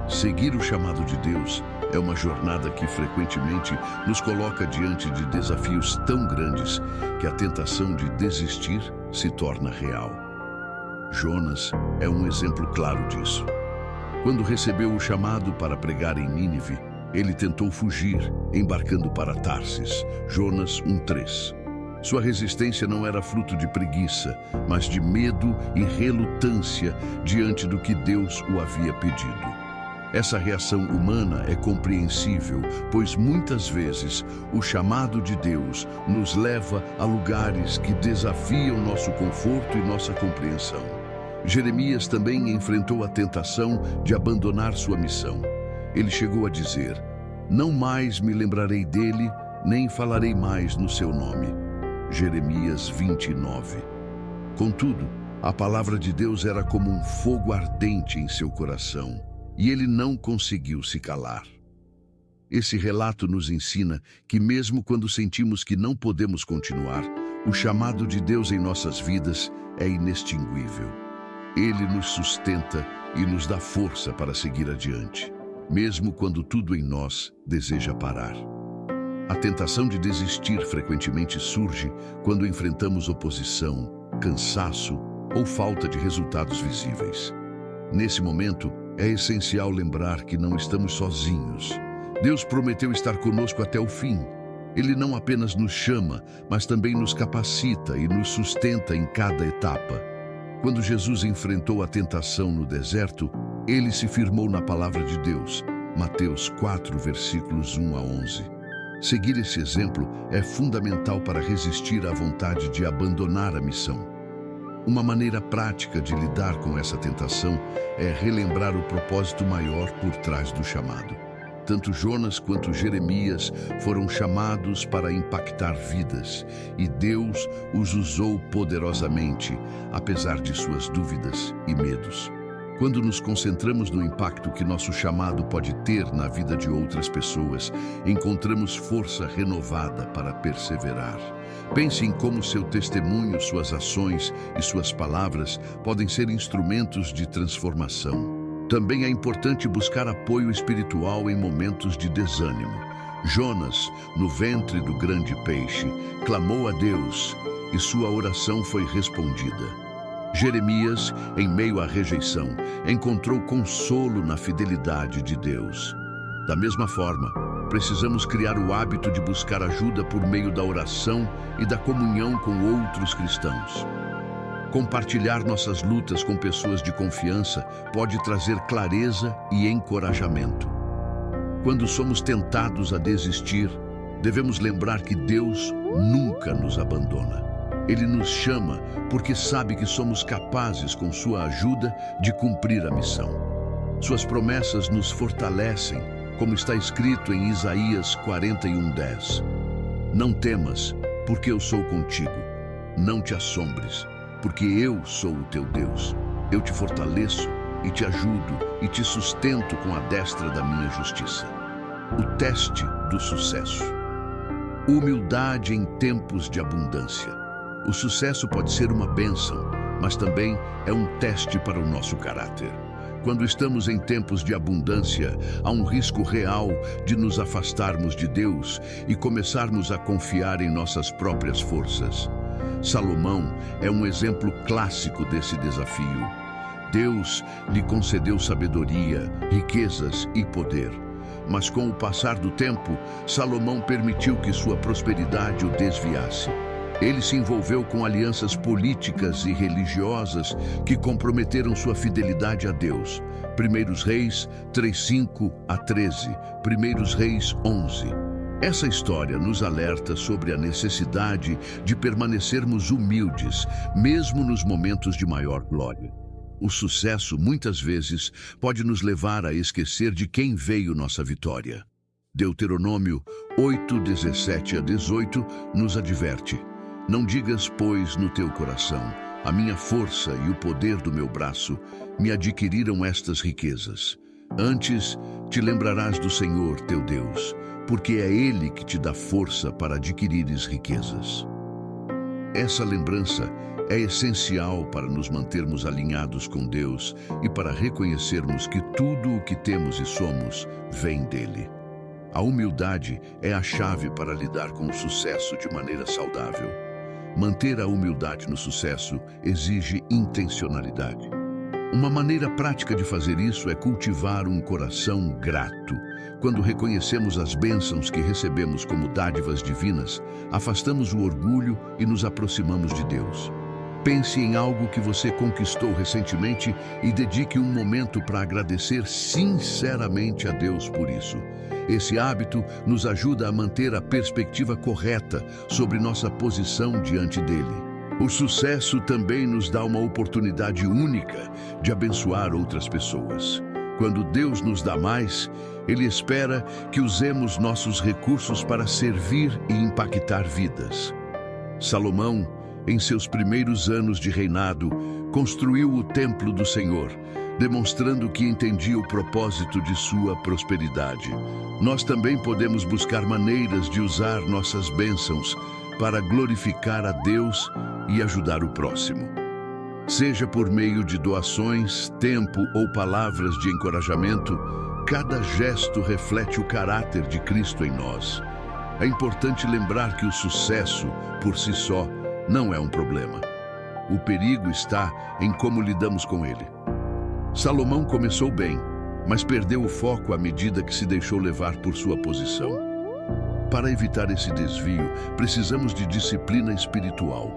Seguir o chamado de Deus é uma jornada que frequentemente nos coloca diante de desafios tão grandes que a tentação de desistir se torna real. Jonas é um exemplo claro disso. Quando recebeu o chamado para pregar em Nínive, ele tentou fugir, embarcando para Tarsis. Jonas 1:3. Sua resistência não era fruto de preguiça, mas de medo e relutância diante do que Deus o havia pedido. Essa reação humana é compreensível, pois muitas vezes o chamado de Deus nos leva a lugares que desafiam nosso conforto e nossa compreensão. Jeremias também enfrentou a tentação de abandonar sua missão. Ele chegou a dizer: "Não mais me lembrarei dele, nem falarei mais no seu nome." Jeremias 29. Contudo, a palavra de Deus era como um fogo ardente em seu coração. E ele não conseguiu se calar. Esse relato nos ensina que mesmo quando sentimos que não podemos continuar, o chamado de Deus em nossas vidas é inextinguível. Ele nos sustenta e nos dá força para seguir adiante, mesmo quando tudo em nós deseja parar. A tentação de desistir frequentemente surge quando enfrentamos oposição, cansaço ou falta de resultados visíveis. Nesse momento, é essencial lembrar que não estamos sozinhos. Deus prometeu estar conosco até o fim. Ele não apenas nos chama, mas também nos capacita e nos sustenta em cada etapa. Quando Jesus enfrentou a tentação no deserto, ele se firmou na palavra de Deus. Mateus 4, versículos 1 a 11. Seguir esse exemplo é fundamental para resistir à vontade de abandonar a missão. Uma maneira prática de lidar com essa tentação é relembrar o propósito maior por trás do chamado. Tanto Jonas quanto Jeremias foram chamados para impactar vidas, e Deus os usou poderosamente, apesar de suas dúvidas e medos. Quando nos concentramos no impacto que nosso chamado pode ter na vida de outras pessoas, encontramos força renovada para perseverar. Pense em como seu testemunho, suas ações e suas palavras podem ser instrumentos de transformação. Também é importante buscar apoio espiritual em momentos de desânimo. Jonas, no ventre do grande peixe, clamou a Deus e sua oração foi respondida. Jeremias, em meio à rejeição, encontrou consolo na fidelidade de Deus. Da mesma forma, precisamos criar o hábito de buscar ajuda por meio da oração e da comunhão com outros cristãos. Compartilhar nossas lutas com pessoas de confiança pode trazer clareza e encorajamento. Quando somos tentados a desistir, devemos lembrar que Deus nunca nos abandona. Ele nos chama porque sabe que somos capazes, com sua ajuda, de cumprir a missão. Suas promessas nos fortalecem, como está escrito em Isaías 41:10. Não temas, porque eu sou contigo. Não te assombres, porque eu sou o teu Deus. Eu te fortaleço e te ajudo e te sustento com a destra da minha justiça. O teste do sucesso. Humildade em tempos de abundância. O sucesso pode ser uma bênção, mas também é um teste para o nosso caráter. Quando estamos em tempos de abundância, há um risco real de nos afastarmos de Deus e começarmos a confiar em nossas próprias forças. Salomão é um exemplo clássico desse desafio. Deus lhe concedeu sabedoria, riquezas e poder. mas com o passar do tempo, Salomão permitiu que sua prosperidade o desviasse. Ele se envolveu com alianças políticas e religiosas que comprometeram sua fidelidade a Deus. 1 Reis 3:5 a 13, 1 Reis 11. Essa história nos alerta sobre a necessidade de permanecermos humildes, mesmo nos momentos de maior glória. O sucesso, muitas vezes, pode nos levar a esquecer de quem veio nossa vitória. Deuteronômio 8:17 a 18 nos adverte: Não digas, pois, no teu coração, a minha força e o poder do meu braço me adquiriram estas riquezas. Antes, te lembrarás do Senhor, teu Deus, porque é Ele que te dá força para adquirires riquezas. Essa lembrança é essencial para nos mantermos alinhados com Deus e para reconhecermos que tudo o que temos e somos vem dele. A humildade é a chave para lidar com o sucesso de maneira saudável. Manter a humildade no sucesso exige intencionalidade. Uma maneira prática de fazer isso é cultivar um coração grato. Quando reconhecemos as bênçãos que recebemos como dádivas divinas, afastamos o orgulho e nos aproximamos de Deus. Pense em algo que você conquistou recentemente e dedique um momento para agradecer sinceramente a Deus por isso. Esse hábito nos ajuda a manter a perspectiva correta sobre nossa posição diante dele. O sucesso também nos dá uma oportunidade única de abençoar outras pessoas. Quando Deus nos dá mais, Ele espera que usemos nossos recursos para servir e impactar vidas. Salomão, em seus primeiros anos de reinado, construiu o templo do Senhor, demonstrando que entendia o propósito de sua prosperidade. Nós também podemos buscar maneiras de usar nossas bênçãos para glorificar a Deus e ajudar o próximo. Seja por meio de doações, tempo ou palavras de encorajamento, cada gesto reflete o caráter de Cristo em nós. É importante lembrar que o sucesso, por si só, não é um problema. O perigo está em como lidamos com ele. Salomão começou bem, mas perdeu o foco à medida que se deixou levar por sua posição. Para evitar esse desvio, precisamos de disciplina espiritual.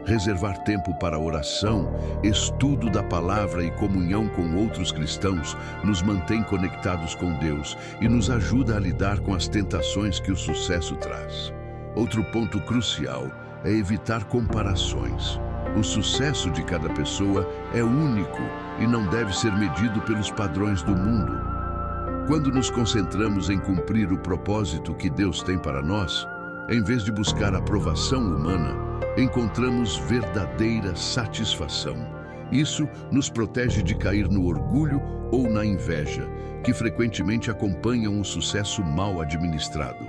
Reservar tempo para oração, estudo da palavra e comunhão com outros cristãos nos mantém conectados com Deus e nos ajuda a lidar com as tentações que o sucesso traz. Outro ponto crucial é evitar comparações. O sucesso de cada pessoa é único e não deve ser medido pelos padrões do mundo. Quando nos concentramos em cumprir o propósito que Deus tem para nós, em vez de buscar aprovação humana, encontramos verdadeira satisfação. Isso nos protege de cair no orgulho ou na inveja, que frequentemente acompanham o sucesso mal administrado.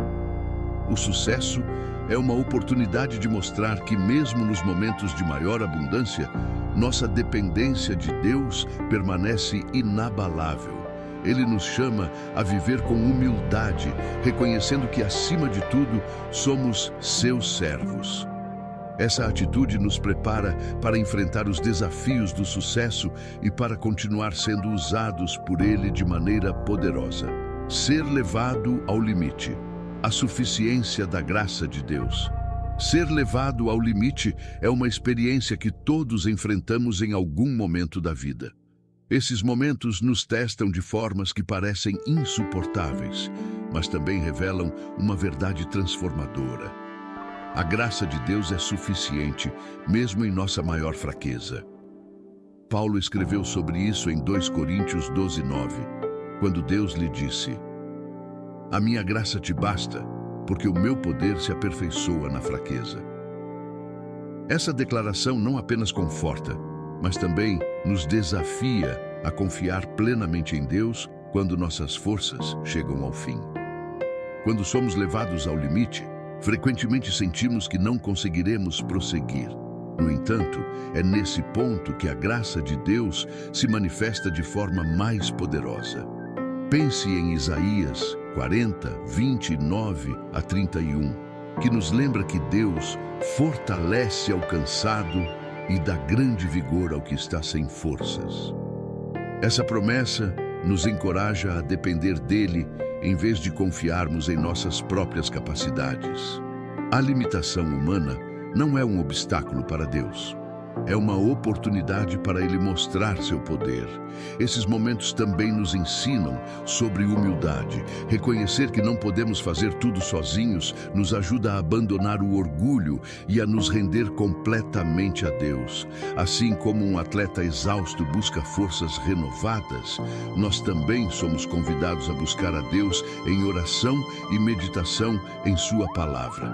O sucesso é uma oportunidade de mostrar que, mesmo nos momentos de maior abundância, nossa dependência de Deus permanece inabalável. Ele nos chama a viver com humildade, reconhecendo que, acima de tudo, somos seus servos. Essa atitude nos prepara para enfrentar os desafios do sucesso e para continuar sendo usados por Ele de maneira poderosa. Ser levado ao limite. A suficiência da graça de Deus. Ser levado ao limite é uma experiência que todos enfrentamos em algum momento da vida. Esses momentos nos testam de formas que parecem insuportáveis, mas também revelam uma verdade transformadora. A graça de Deus é suficiente, mesmo em nossa maior fraqueza. Paulo escreveu sobre isso em 2 Coríntios 12:9, quando Deus lhe disse: A minha graça te basta, porque o meu poder se aperfeiçoa na fraqueza. Essa declaração não apenas conforta, mas também nos desafia a confiar plenamente em Deus quando nossas forças chegam ao fim. Quando somos levados ao limite, frequentemente sentimos que não conseguiremos prosseguir. No entanto, é nesse ponto que a graça de Deus se manifesta de forma mais poderosa. Pense em Isaías 40, 29 a 31, que nos lembra que Deus fortalece ao cansado e dá grande vigor ao que está sem forças. Essa promessa nos encoraja a depender dele em vez de confiarmos em nossas próprias capacidades. A limitação humana não é um obstáculo para Deus. É uma oportunidade para Ele mostrar seu poder. Esses momentos também nos ensinam sobre humildade. Reconhecer que não podemos fazer tudo sozinhos nos ajuda a abandonar o orgulho e a nos render completamente a Deus. Assim como um atleta exausto busca forças renovadas, nós também somos convidados a buscar a Deus em oração e meditação em Sua palavra.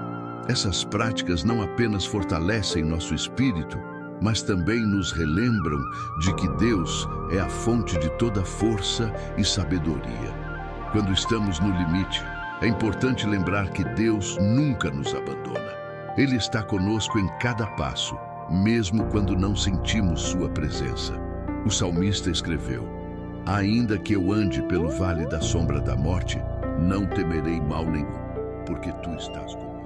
Essas práticas não apenas fortalecem nosso espírito, mas também nos relembram de que Deus é a fonte de toda força e sabedoria. Quando estamos no limite, é importante lembrar que Deus nunca nos abandona. Ele está conosco em cada passo, mesmo quando não sentimos sua presença. O salmista escreveu: "Ainda que eu ande pelo vale da sombra da morte, não temerei mal nenhum, porque tu estás comigo."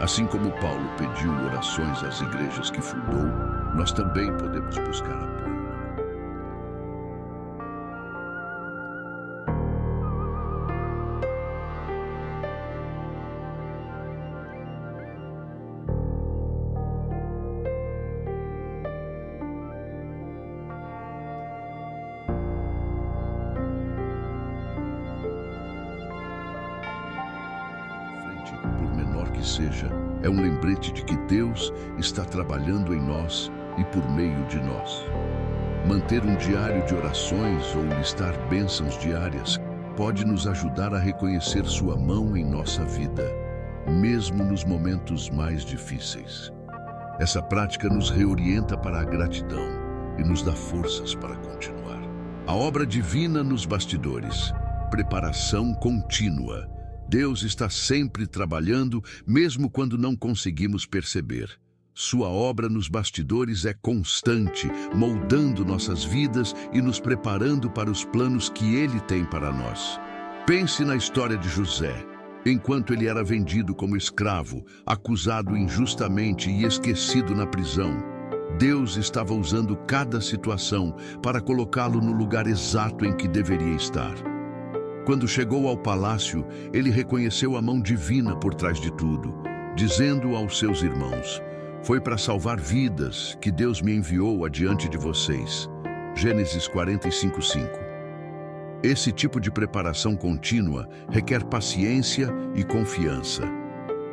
Assim como Paulo pediu orações às igrejas que fundou, nós também podemos buscar apoio. Por menor que seja, é um lembrete de que Deus está trabalhando em nós e por meio de nós. Manter um diário de orações ou listar bênçãos diárias pode nos ajudar a reconhecer Sua mão em nossa vida, mesmo nos momentos mais difíceis. Essa prática nos reorienta para a gratidão e nos dá forças para continuar. A obra divina nos bastidores, preparação contínua. Deus está sempre trabalhando, mesmo quando não conseguimos perceber. Sua obra nos bastidores é constante, moldando nossas vidas e nos preparando para os planos que Ele tem para nós. Pense na história de José. Enquanto ele era vendido como escravo, acusado injustamente e esquecido na prisão, Deus estava usando cada situação para colocá-lo no lugar exato em que deveria estar. Quando chegou ao palácio, ele reconheceu a mão divina por trás de tudo, dizendo aos seus irmãos: "Foi para salvar vidas que Deus me enviou adiante de vocês." Gênesis 45:5. Esse tipo de preparação contínua requer paciência e confiança.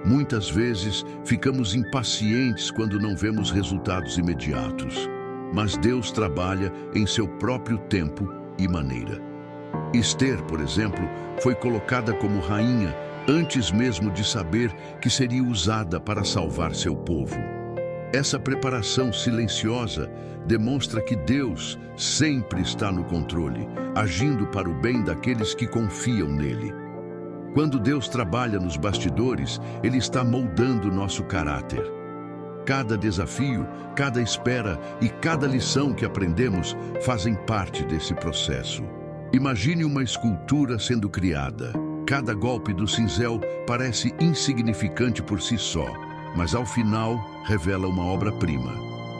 Muitas vezes ficamos impacientes quando não vemos resultados imediatos, mas Deus trabalha em seu próprio tempo e maneira. Esther, por exemplo, foi colocada como rainha antes mesmo de saber que seria usada para salvar seu povo. Essa preparação silenciosa demonstra que Deus sempre está no controle, agindo para o bem daqueles que confiam nele. Quando Deus trabalha nos bastidores, Ele está moldando nosso caráter. Cada desafio, cada espera e cada lição que aprendemos fazem parte desse processo. Imagine uma escultura sendo criada. Cada golpe do cinzel parece insignificante por si só, mas ao final revela uma obra-prima.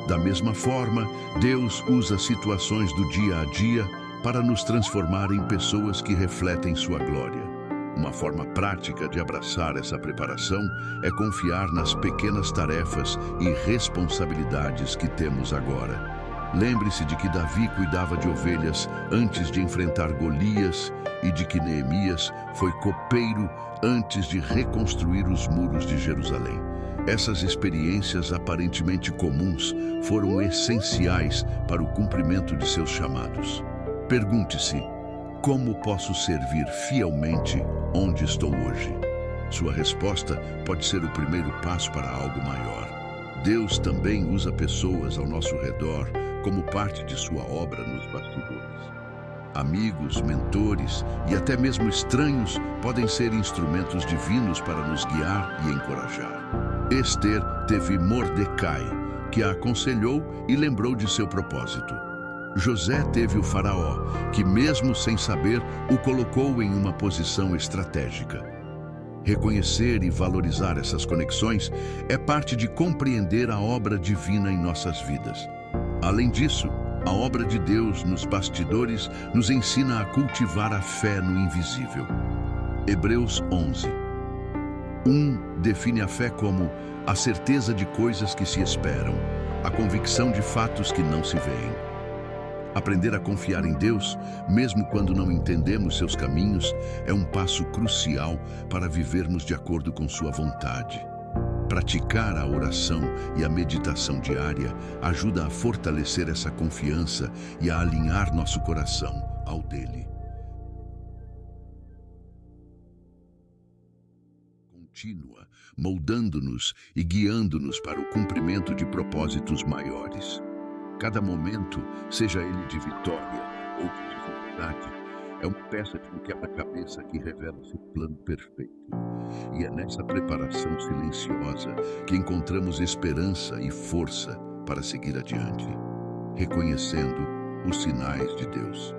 Da mesma forma, Deus usa situações do dia a dia para nos transformar em pessoas que refletem sua glória. Uma forma prática de abraçar essa preparação é confiar nas pequenas tarefas e responsabilidades que temos agora. Lembre-se de que Davi cuidava de ovelhas antes de enfrentar Golias e de que Neemias foi copeiro antes de reconstruir os muros de Jerusalém. Essas experiências aparentemente comuns foram essenciais para o cumprimento de seus chamados. Pergunte-se: como posso servir fielmente onde estou hoje? Sua resposta pode ser o primeiro passo para algo maior. Deus também usa pessoas ao nosso redor como parte de sua obra nos bastidores. Amigos, mentores e até mesmo estranhos podem ser instrumentos divinos para nos guiar e encorajar. Esther teve Mordecai, que a aconselhou e lembrou de seu propósito. José teve o faraó, que mesmo sem saber, o colocou em uma posição estratégica. Reconhecer e valorizar essas conexões é parte de compreender a obra divina em nossas vidas. Além disso, a obra de Deus nos bastidores nos ensina a cultivar a fé no invisível. Hebreus 11:1 define a fé como a certeza de coisas que se esperam, a convicção de fatos que não se veem. Aprender a confiar em Deus, mesmo quando não entendemos seus caminhos, é um passo crucial para vivermos de acordo com sua vontade. Praticar a oração e a meditação diária ajuda a fortalecer essa confiança e a alinhar nosso coração ao dele. Contínua, moldando-nos e guiando-nos para o cumprimento de propósitos maiores. Cada momento, seja ele de vitória ou de dificuldade, é uma peça de um quebra-cabeça que revela seu plano perfeito. E é nessa preparação silenciosa que encontramos esperança e força para seguir adiante, reconhecendo os sinais de Deus.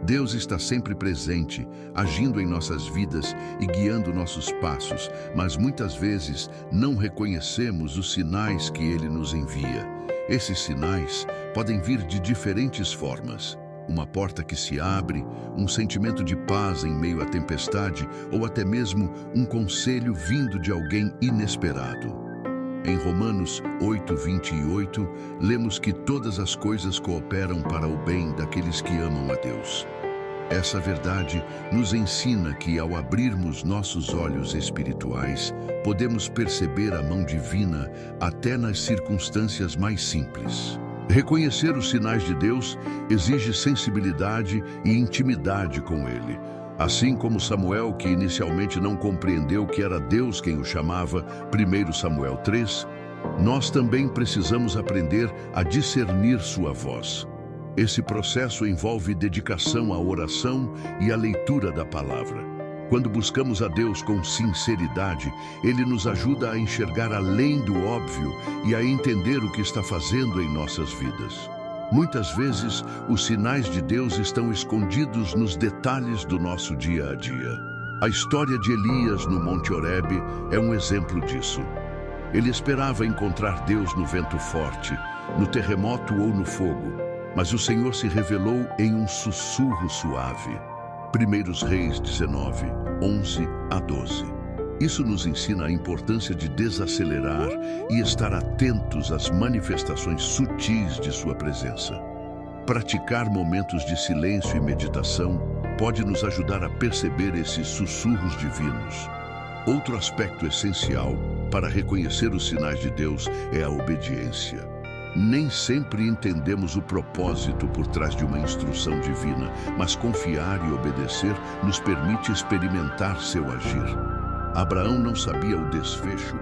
Deus está sempre presente, agindo em nossas vidas e guiando nossos passos, mas muitas vezes não reconhecemos os sinais que Ele nos envia. Esses sinais podem vir de diferentes formas. Uma porta que se abre, um sentimento de paz em meio à tempestade ou até mesmo um conselho vindo de alguém inesperado. Em Romanos 8:28, lemos que todas as coisas cooperam para o bem daqueles que amam a Deus. Essa verdade nos ensina que, ao abrirmos nossos olhos espirituais, podemos perceber a mão divina até nas circunstâncias mais simples. Reconhecer os sinais de Deus exige sensibilidade e intimidade com Ele. Assim como Samuel, que inicialmente não compreendeu que era Deus quem o chamava, 1 Samuel 3, nós também precisamos aprender a discernir sua voz. Esse processo envolve dedicação à oração e à leitura da palavra. Quando buscamos a Deus com sinceridade, Ele nos ajuda a enxergar além do óbvio e a entender o que está fazendo em nossas vidas. Muitas vezes, os sinais de Deus estão escondidos nos detalhes do nosso dia a dia. A história de Elias no Monte Horebe é um exemplo disso. Ele esperava encontrar Deus no vento forte, no terremoto ou no fogo, mas o Senhor se revelou em um sussurro suave. 1 Reis 19, 11 a 12. Isso nos ensina a importância de desacelerar e estar atentos às manifestações sutis de sua presença. Praticar momentos de silêncio e meditação pode nos ajudar a perceber esses sussurros divinos. Outro aspecto essencial para reconhecer os sinais de Deus é a obediência. Nem sempre entendemos o propósito por trás de uma instrução divina, mas confiar e obedecer nos permite experimentar seu agir. Abraão não sabia o desfecho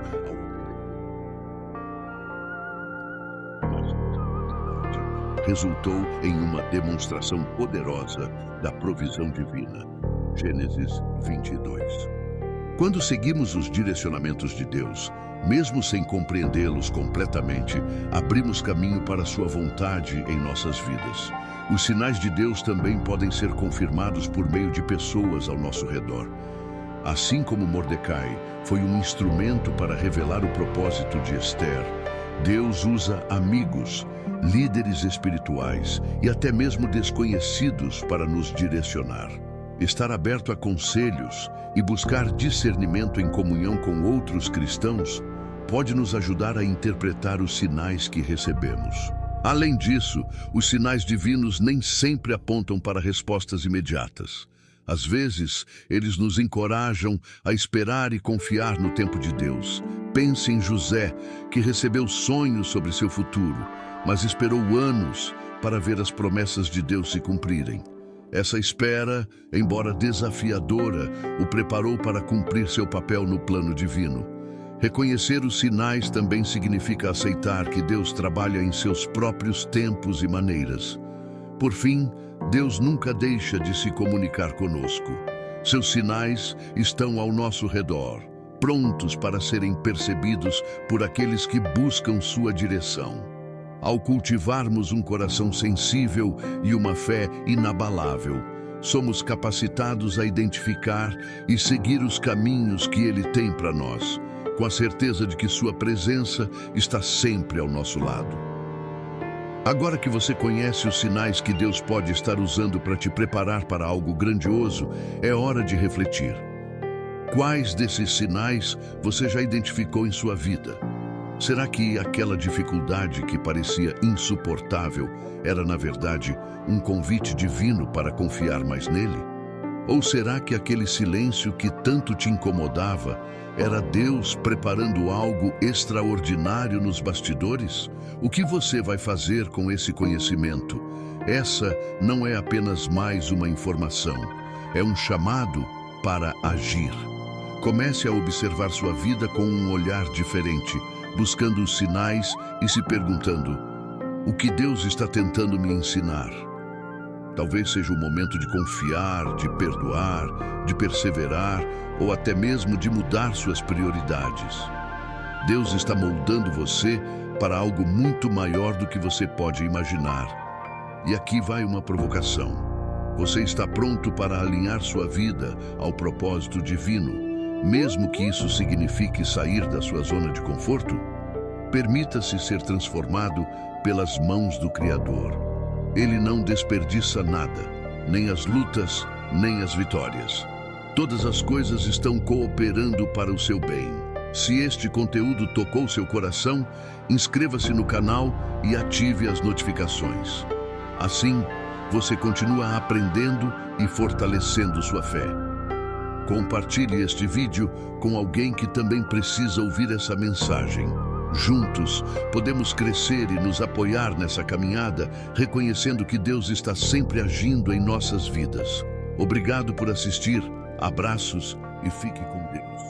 mas resultou em uma demonstração poderosa da provisão divina. Gênesis 22. Quando seguimos os direcionamentos de Deus, mesmo sem compreendê-los completamente, abrimos caminho para sua vontade em nossas vidas. Os sinais de Deus também podem ser confirmados por meio de pessoas ao nosso redor. Assim como Mordecai foi um instrumento para revelar o propósito de Esther, Deus usa amigos, líderes espirituais e até mesmo desconhecidos para nos direcionar. Estar aberto a conselhos e buscar discernimento em comunhão com outros cristãos pode nos ajudar a interpretar os sinais que recebemos. Além disso, os sinais divinos nem sempre apontam para respostas imediatas. Às vezes, eles nos encorajam a esperar e confiar no tempo de Deus. Pense em José, que recebeu sonhos sobre seu futuro, mas esperou anos para ver as promessas de Deus se cumprirem. Essa espera, embora desafiadora, o preparou para cumprir seu papel no plano divino. Reconhecer os sinais também significa aceitar que Deus trabalha em seus próprios tempos e maneiras. Por fim, Deus nunca deixa de se comunicar conosco. Seus sinais estão ao nosso redor, prontos para serem percebidos por aqueles que buscam sua direção. Ao cultivarmos um coração sensível e uma fé inabalável, somos capacitados a identificar e seguir os caminhos que Ele tem para nós, com a certeza de que Sua presença está sempre ao nosso lado. Agora que você conhece os sinais que Deus pode estar usando para te preparar para algo grandioso, é hora de refletir. Quais desses sinais você já identificou em sua vida? Será que aquela dificuldade que parecia insuportável era, na verdade, um convite divino para confiar mais nele? Ou será que aquele silêncio que tanto te incomodava era Deus preparando algo extraordinário nos bastidores? O que você vai fazer com esse conhecimento? Essa não é apenas mais uma informação, é um chamado para agir. Comece a observar sua vida com um olhar diferente, buscando os sinais e se perguntando: o que Deus está tentando me ensinar? Talvez seja o momento de confiar, de perdoar, de perseverar ou até mesmo de mudar suas prioridades. Deus está moldando você para algo muito maior do que você pode imaginar. E aqui vai uma provocação. Você está pronto para alinhar sua vida ao propósito divino, mesmo que isso signifique sair da sua zona de conforto? Permita-se ser transformado pelas mãos do Criador. Ele não desperdiça nada, nem as lutas, nem as vitórias. Todas as coisas estão cooperando para o seu bem. Se este conteúdo tocou seu coração, inscreva-se no canal e ative as notificações. Assim, você continua aprendendo e fortalecendo sua fé. Compartilhe este vídeo com alguém que também precisa ouvir essa mensagem. Juntos, podemos crescer e nos apoiar nessa caminhada, reconhecendo que Deus está sempre agindo em nossas vidas. Obrigado por assistir, abraços e fique com Deus.